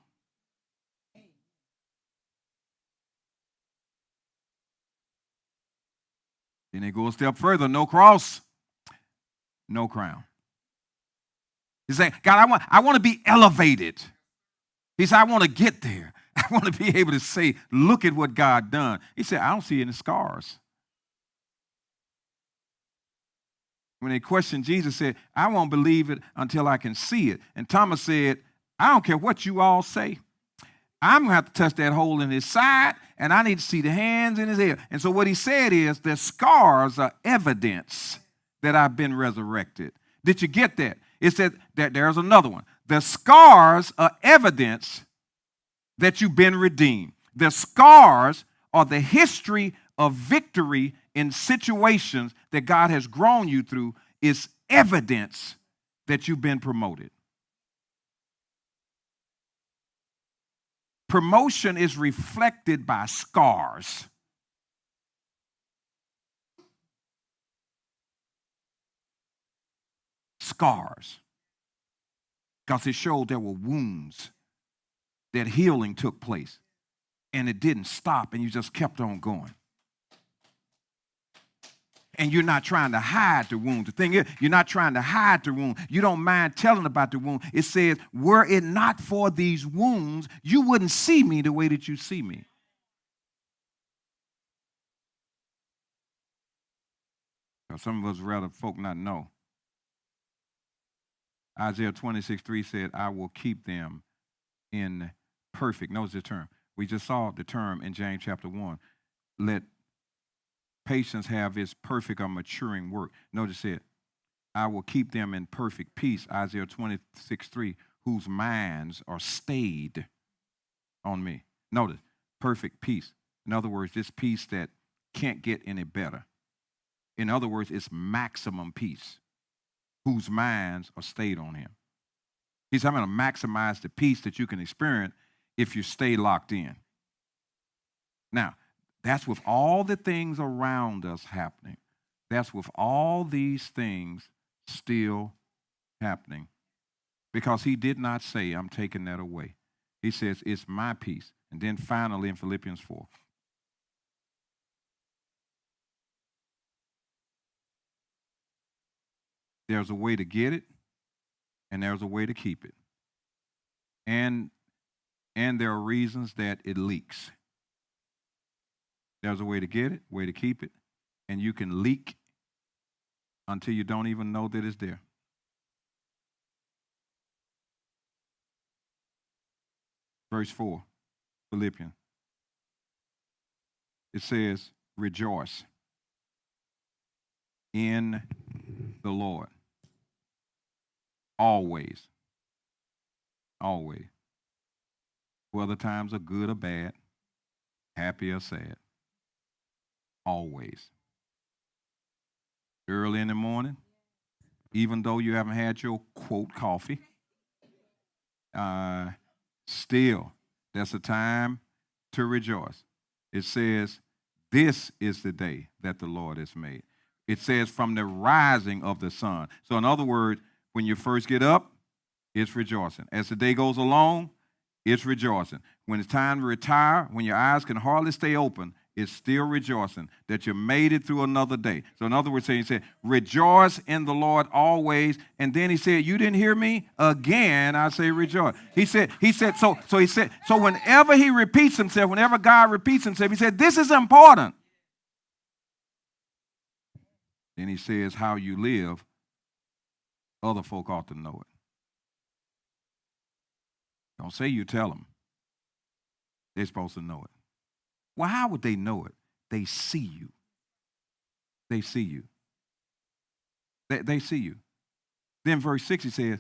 Then they go a step further, no cross, no crown. He said, God, I want to be elevated. He said, I want to get there. I want to be able to say, look at what God done. He said, I don't see any scars. When they questioned Jesus, said, I won't believe it until I can see it. And Thomas said, I don't care what you all say. I'm going to have to touch that hole in his side, and I need to see the hands in his head. And so what he said is, the scars are evidence that I've been resurrected. Did you get that? It said that there's another one. The scars are evidence that you've been redeemed. The scars are the history of victory in situations that God has grown you through, is evidence that you've been promoted. Promotion is reflected by scars. Scars. Because it showed there were wounds, that healing took place, and it didn't stop, and you just kept on going. And you're not trying to hide the wound. The thing is, you're not trying to hide the wound. You don't mind telling about the wound. It says, were it not for these wounds, you wouldn't see me the way that you see me. Now, some of us rather folk not know. Isaiah 26:3 said, I will keep them in perfect. Notice the term. We just saw the term in James chapter 1. Let patience have its perfect or maturing work. Notice it. I will keep them in perfect peace. Isaiah 26:3, whose minds are stayed on me. Notice, perfect peace. In other words, this peace that can't get any better. In other words, it's maximum peace, whose minds are stayed on him. He said, I'm going to maximize the peace that you can experience if you stay locked in. Now, that's with all the things around us happening. That's with all these things still happening. Because he did not say, I'm taking that away. He says, it's my peace. And then finally in Philippians 4. There's a way to get it, and there's a way to keep it. And there are reasons that it leaks. There's a way to get it, way to keep it, and you can leak until you don't even know that it's there. Verse 4, Philippians. It says, rejoice in the Lord. Always. Always. Whether times are good or bad, happy or sad. Always. Early in the morning, even though you haven't had your, quote, coffee, still, that's a time to rejoice. It says, this is the day that the Lord has made. It says from the rising of the sun. So in other words, when you first get up, it's rejoicing. As the day goes along, it's rejoicing. When it's time to retire, when your eyes can hardly stay open, it's still rejoicing that you made it through another day. So in other words, he said, rejoice in the Lord always. And then he said, you didn't hear me? Again, I say rejoice. He said, so whenever he repeats himself, whenever God repeats himself, he said, this is important. Then he says, how you live, other folk ought to know it. Don't say you tell them. They're supposed to know it. Well, how would they know it? They see you. They see you. They see you. Then verse 6, he says,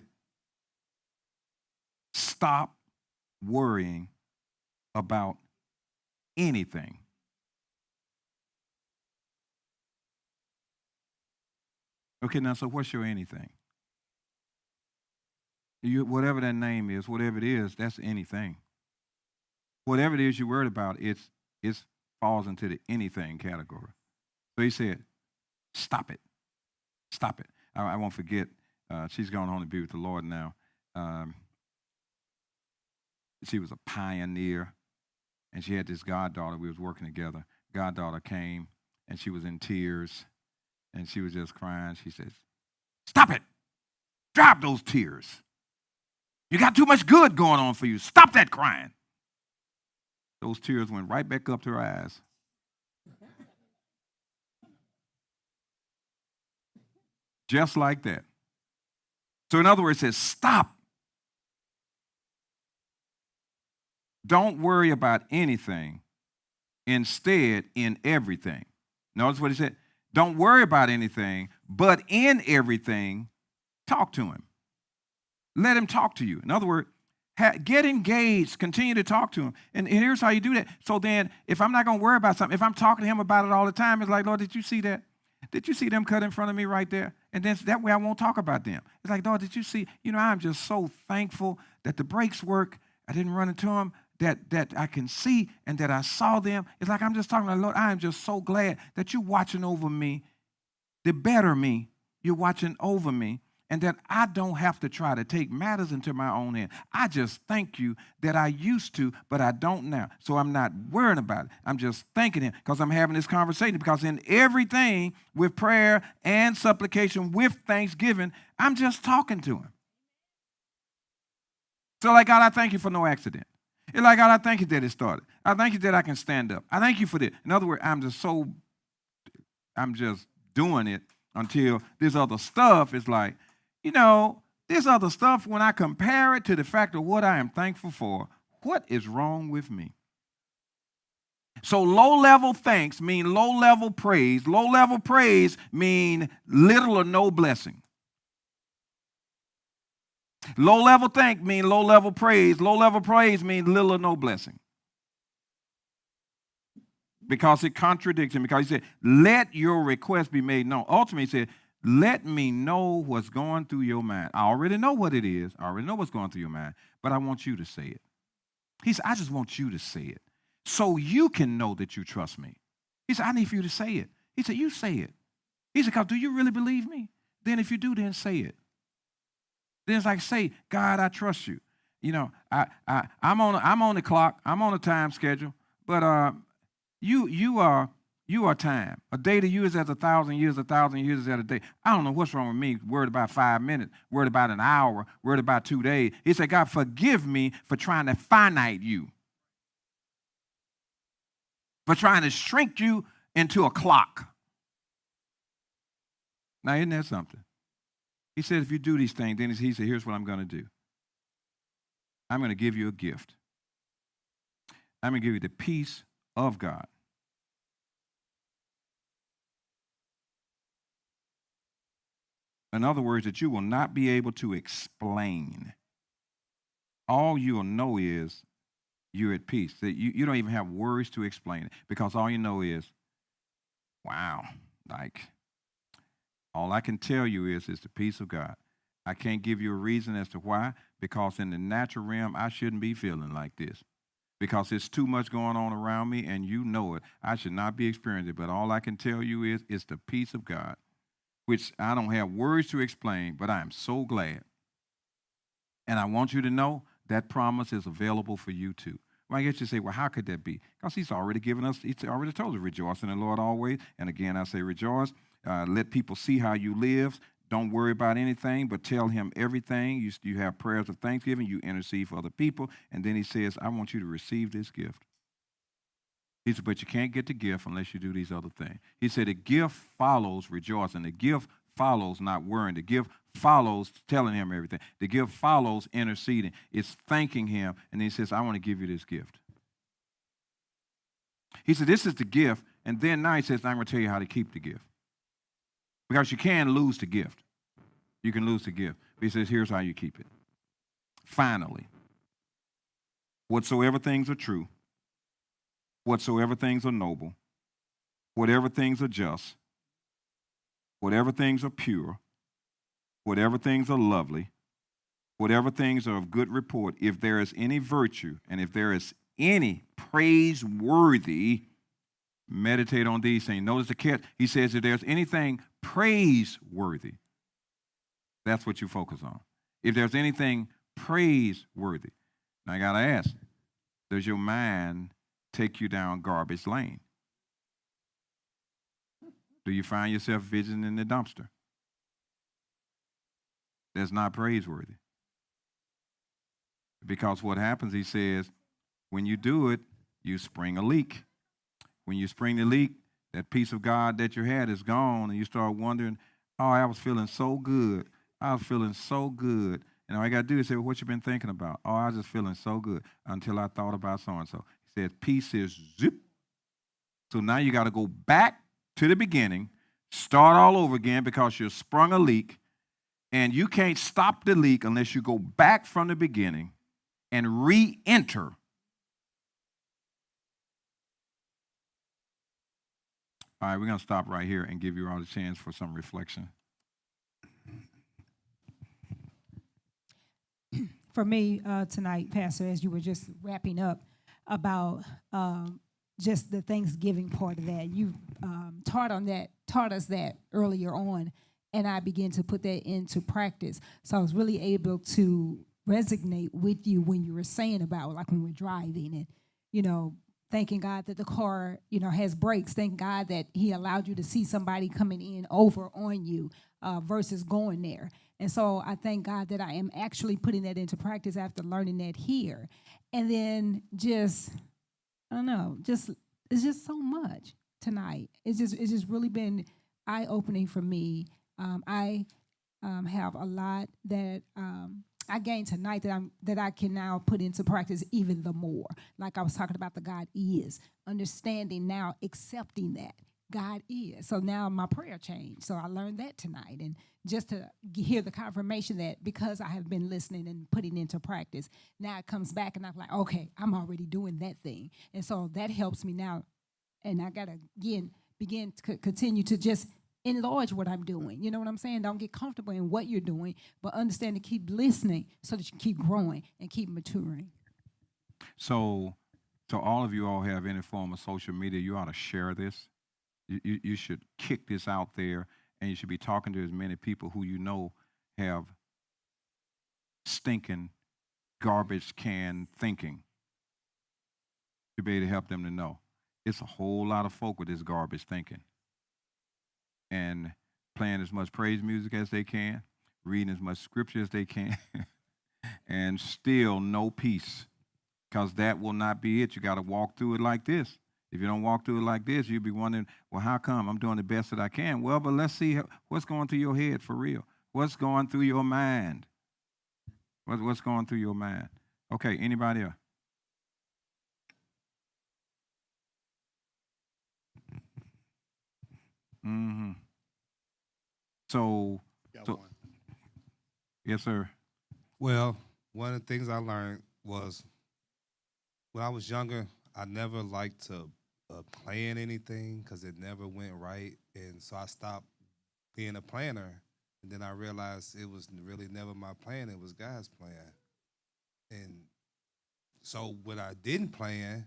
stop worrying about anything. Okay, now, so what's your anything? Whatever that name is, whatever it is, that's anything. Whatever it is you're worried about, it falls into the anything category. So he said, stop it. Stop it. I won't forget, she's gone on to be with the Lord now. She was a pioneer, and she had this goddaughter. We was working together. Goddaughter came, and she was in tears, and she was just crying. She says, stop it. Drop those tears. You got too much good going on for you. Stop that crying. Those tears went right back up to her eyes. Just like that. So in other words, it says, stop. Don't worry about anything. Instead, in everything. Notice what he said. Don't worry about anything, but in everything, talk to him. Let him talk to you. In other words, get engaged, continue to talk to him. And here's how you do that. So then, if I'm not going to worry about something, if I'm talking to him about it all the time, it's like, Lord, did you see that? Did you see them cut in front of me right there? And then that way I won't talk about them. It's like, Lord, did you see? I'm just so thankful that the brakes work. I didn't run into them, that I can see and that I saw them. It's like I'm just talking to the Lord. I am just so glad that you're watching over me, the better me. You're watching over me, and that I don't have to try to take matters into my own hand. I just thank you that I used to, but I don't now. So I'm not worrying about it. I'm just thanking him because I'm having this conversation, because in everything with prayer and supplication with thanksgiving, I'm just talking to him. So like, God, I thank you for no accident. It's like, God, I thank you that it started. I thank you that I can stand up. I thank you for this. In other words, I'm just doing it until this other stuff is like, this other stuff, when I compare it to the fact of what I am thankful for, what is wrong with me? So low-level thanks mean low-level praise. Low-level praise mean little or no blessing. Low-level thank mean low-level praise. Low-level praise means little or no blessing. Because it contradicts him. Because he said, let your request be made known. Ultimately, he said, let me know what's going through your mind. I already know what it is. I already know what's going through your mind. But I want you to say it. He said, I just want you to say it so you can know that you trust me. He said, I need for you to say it. He said, you say it. He said, do you really believe me? Then if you do, then say it. Then it's like, say, God, I trust you. I'm on the clock. I'm on a time schedule. But you are time. A day to you is as 1,000 years. 1,000 years is as a day. I don't know what's wrong with me. Worried about 5 minutes. Worried about an hour. Worried about 2 days. He said, God, forgive me for trying to finite you. For trying to shrink you into a clock. Now, isn't that something? He said, if you do these things, then he said, here's what I'm going to do. I'm going to give you a gift. I'm going to give you the peace of God. In other words, that you will not be able to explain. All you will know is you're at peace. That you don't even have words to explain it, because all you know is, wow, like, all I can tell you is the peace of God. I can't give you a reason as to why, because in the natural realm, I shouldn't be feeling like this. Because it's too much going on around me, and you know it. I should not be experiencing it, but all I can tell you is it's the peace of God, which I don't have words to explain, but I am so glad. And I want you to know that promise is available for you too. Well, I guess you say, well, how could that be? Because he's already given us, he's already told us, rejoice in the Lord always. And again, I say rejoice. Let people see how you live. Don't worry about anything, but tell him everything. You have prayers of thanksgiving. You intercede for other people. And then he says, I want you to receive this gift. He said, but you can't get the gift unless you do these other things. He said, the gift follows rejoicing. The gift follows not worrying. The gift follows telling him everything. The gift follows interceding. It's thanking him. And then he says, I want to give you this gift. He said, this is the gift. And then now he says, I'm going to tell you how to keep the gift. Because you can lose the gift. You can lose the gift. But he says, here's how you keep it. Finally, whatsoever things are true, whatsoever things are noble, whatever things are just, whatever things are pure, whatever things are lovely, whatever things are of good report, if there is any virtue and if there is any praiseworthy, meditate on these things. Notice the catch. He says if there's anything praiseworthy, that's what you focus on. If there's anything praiseworthy. Now I got to ask, does your mind take you down garbage lane? Do you find yourself visiting the dumpster? That's not praiseworthy. Because what happens, he says, when you do it, you spring a leak. When you spring the leak, that peace of God that you had is gone, and you start wondering, oh, I was feeling so good. I was feeling so good. And all I got to do is say, well, what you been thinking about? Oh, I was just feeling so good until I thought about so-and-so. He said, peace is zip. So now you got to go back to the beginning, start all over again because you sprung a leak, and you can't stop the leak unless you go back from the beginning and re-enter All right, we're going to stop right here and give you all the chance for some reflection. For me tonight, Pastor, as you were just wrapping up about just the Thanksgiving part of that, you taught us that earlier on, and I began to put that into practice. So I was really able to resonate with you when you were saying about, like, when we're driving and, you know, thanking God that the car, you know, has brakes. Thank God that he allowed you to see somebody coming in over on you versus going there. And so I thank God that I am actually putting that into practice after learning that here. And then just, I don't know, it's just so much tonight. It's just really been eye-opening for me. I have a lot that I gained tonight that I can now put into practice even the more. Like I was talking about, the God is, understanding now, accepting that God is. So now my prayer changed. So I learned that tonight. And just to hear the confirmation that because I have been listening and putting into practice, now it comes back and I'm like, okay, I'm already doing that thing. And so that helps me now. And I got to, again, begin to continue to just enlarge what I'm doing. You know what I'm saying? Don't get comfortable in what you're doing, but understand to keep listening so that you keep growing and keep maturing. So all of you all have any form of social media, you ought to share this. You should kick this out there, and you should be talking to as many people who you know have stinking garbage can thinking to be able to help them to know. It's a whole lot of folk with this garbage thinking. And playing as much praise music as they can, reading as much scripture as they can, and still no peace, because that will not be it. You got to walk through it like this. If you don't walk through it like this, you'll be wondering, well, how come? I'm doing the best that I can. Well, but let's see what's going through your head for real. What's going through your mind? What's going through your mind? Okay, anybody else? Mm-hmm. So yes, sir. Well, one of the things I learned was when I was younger, I never liked to plan anything because it never went right. And so I stopped being a planner. And then I realized it was really never my plan. It was God's plan. And so when I didn't plan,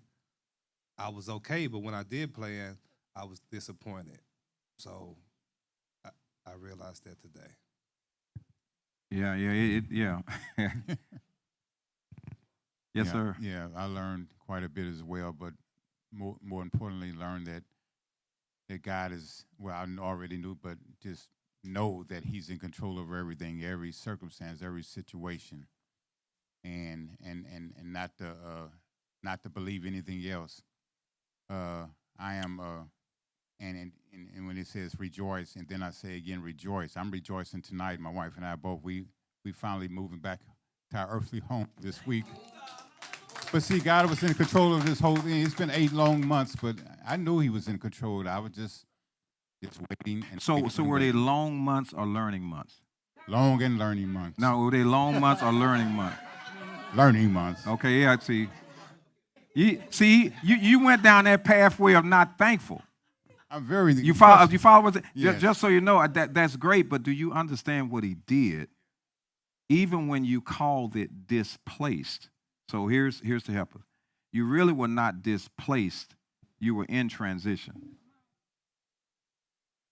I was okay. But when I did plan, I was disappointed. So I realized that today. Yeah. Yes, Yeah, sir. Yeah, I learned quite a bit as well, but more importantly, learned that God is, well, I already knew, but just know that He's in control over everything, every circumstance, every situation, and not to believe anything else. I am, and when it says rejoice, and then I say again rejoice. I'm rejoicing tonight. My wife and I both. We finally moving back to our earthly home this week. But see, God was in control of this whole thing. It's been 8 long months, but I knew He was in control. I was just waiting. And So were they waiting. long months or learning months? Long and learning months. No, were they long months or learning months? Learning months. Okay, yeah, you went down that pathway of not thankful. I'm very. You follow what? Yes. Just so you know, that's great. But do you understand what He did? Even when you called it displaced. So here's to help us. You really were not displaced. You were in transition.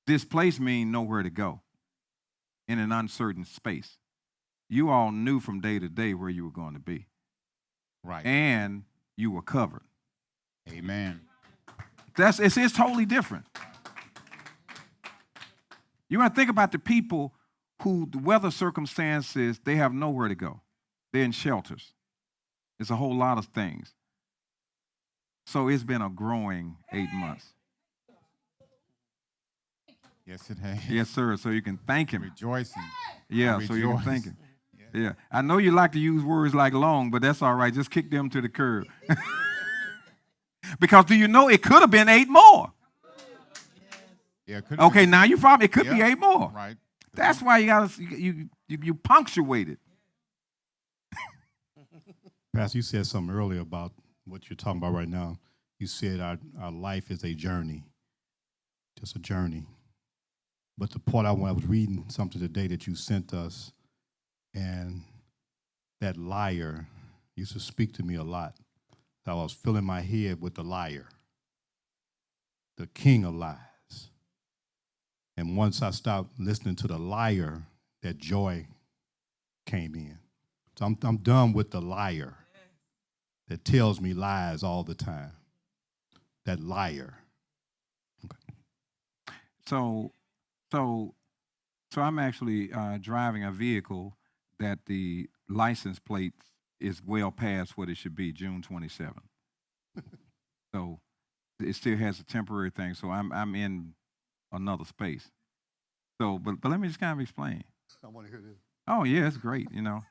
Displaced means nowhere to go, in an uncertain space. You all knew from day to day where you were going to be. Right. And you were covered. Amen. It's totally different. You want to think about the people who the weather circumstances, they have nowhere to go. They're in shelters. It's a whole lot of things. So it's been a growing 8 months. Yes, it has. Yes, sir. So you can thank Him. Rejoicing. Yeah, so you can thank Him. Yeah. I know you like to use words like long, but that's all right. Just kick them to the curb. Because do you know it could have been 8 more? Yeah, it could Okay, be. now you follow me. It could be 8 more. Right. That's why you punctuate it. Pastor, you said something earlier about what you're talking about right now. You said our life is a journey. just a journey. But the part I was reading something today that you sent us, and that liar used to speak to me a lot. I was filling my head with the liar, the king of lies. And once I stopped listening to the liar, that joy came in. So I'm done with the liar that tells me lies all the time. That liar. Okay. So I'm actually driving a vehicle that the license plate is well past what it should be, June 27th. So it still has a temporary thing. So I'm in another space. So, but let me just kind of explain. I want to hear this. Oh yeah, it's great. You know,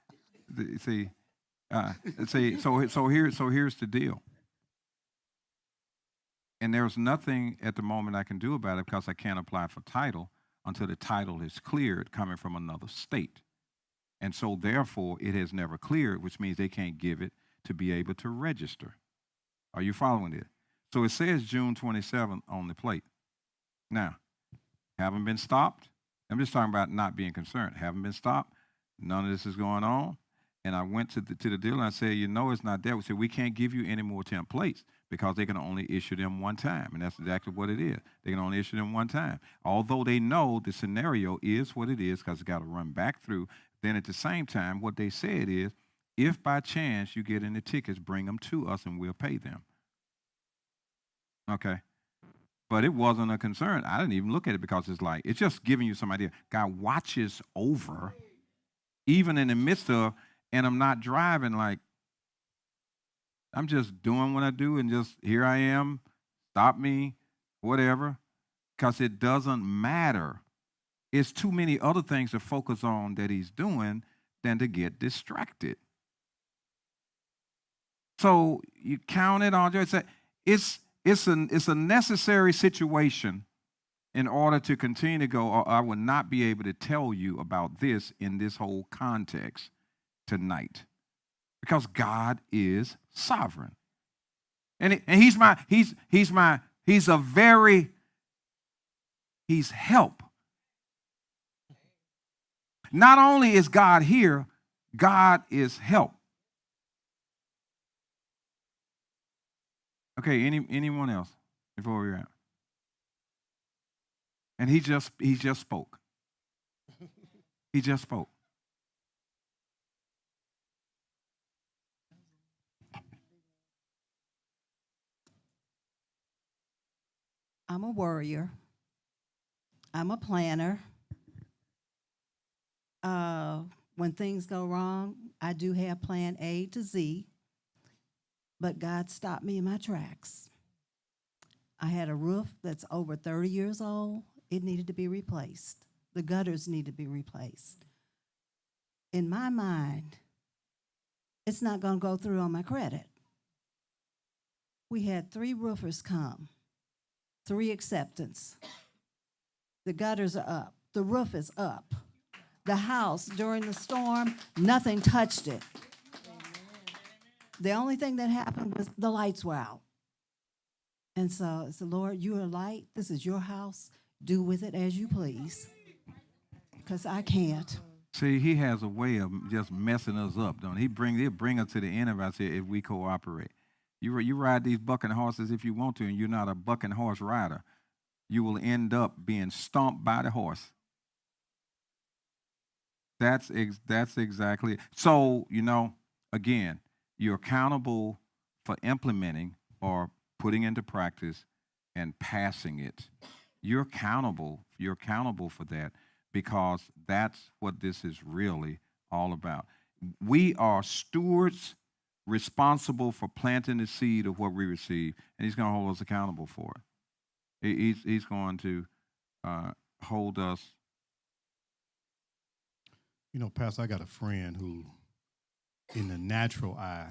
see, so here's the deal. And there's nothing at the moment I can do about it because I can't apply for title until the title is cleared coming from another state. And so therefore it has never cleared, which means they can't give it to be able to register. Are you following it? So it says June 27th on the plate. Now, haven't been stopped. I'm just talking about not being concerned. Haven't been stopped. None of this is going on. And I went to the dealer and I said, you know, it's not there. We said, we can't give you any more temp plates because they can only issue them one time. And that's exactly what it is. They can only issue them one time. Although they know the scenario is what it is because it's got to run back through. Then at the same time, what they said is, if by chance you get any tickets, bring them to us and we'll pay them. Okay. But it wasn't a concern. I didn't even look at it because it's just giving you some idea. God watches over, even in the midst of, and I'm not driving like, I'm just doing what I do and just here I am, stop me, whatever, because it doesn't matter. It's too many other things to focus on that he's doing than to get distracted. So you count it on, it's a necessary situation in order to continue to go, or I would not be able to tell you about this in this whole context tonight. Because God is sovereign. And he's help. Not only is God here, God is help. Okay, anyone else before we wrap? And he just spoke. He just spoke. I'm a worrier. I'm a planner. When things go wrong, I do have plan A to Z, but God stopped me in my tracks. I had a roof that's over 30 years old. It needed to be replaced. The gutters need to be replaced. In my mind, it's not going to go through on my credit. We had 3 roofers come, 3 acceptance. The gutters are up. The roof is up. The house, during the storm, nothing touched it. The only thing that happened was the lights were out. And so it's the Lord, you are light. This is your house. Do with it as you please. Because I can't. See, he has a way of just messing us up, don't he? He'll bring us to the end of us if we cooperate. You ride these bucking horses if you want to, and you're not a bucking horse rider. You will end up being stomped by the horse. That's exactly it. So, again, you're accountable for implementing or putting into practice and passing it. You're accountable for that because that's what this is really all about. We are stewards responsible for planting the seed of what we receive, and he's going to hold us accountable for it. He's going to hold us. Pastor, I got a friend who, in the natural eye,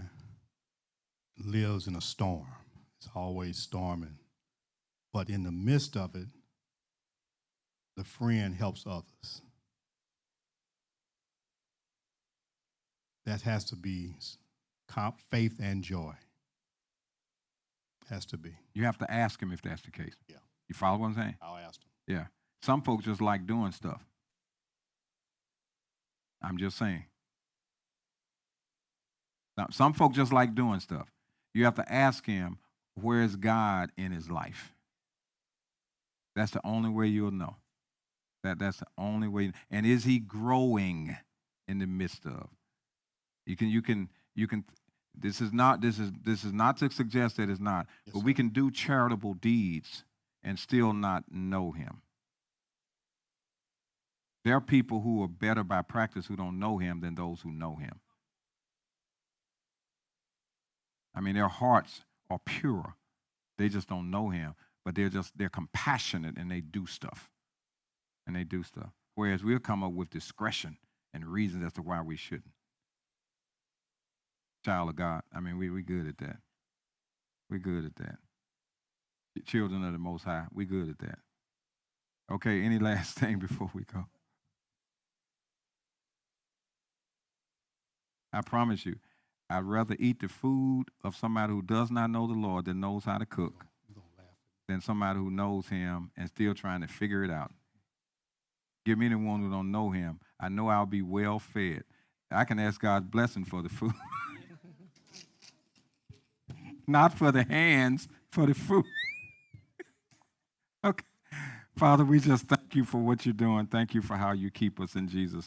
lives in a storm. It's always storming. But in the midst of it, the friend helps others. That has to be faith and joy. Has to be. You have to ask him if that's the case. Yeah. You follow what I'm saying? I'll ask him. Yeah. Some folks just like doing stuff. I'm just saying. Now, some folks just like doing stuff. You have to ask him, where's God in his life? That's the only way you'll know. That's the only way. And is he growing in the midst of? You can. This is not to suggest that it's not, Yes, but sir. we can do charitable deeds and still not know him. There are people who are better by practice who don't know him than those who know him. I mean, their hearts are pure. They just don't know him, but they're compassionate and they do stuff. Whereas we'll come up with discretion and reasons as to why we shouldn't. Child of God. I mean, we good at that. We're good at that. Children of the Most High. We good at that. Okay, any last thing before we go? I promise you, I'd rather eat the food of somebody who does not know the Lord that knows how to cook than somebody who knows him and still trying to figure it out. Give me the one who don't know him. I know I'll be well fed. I can ask God's blessing for the food. Not for the hands, for the food. Okay. Father, we just thank you for what you're doing. Thank you for how you keep us in Jesus'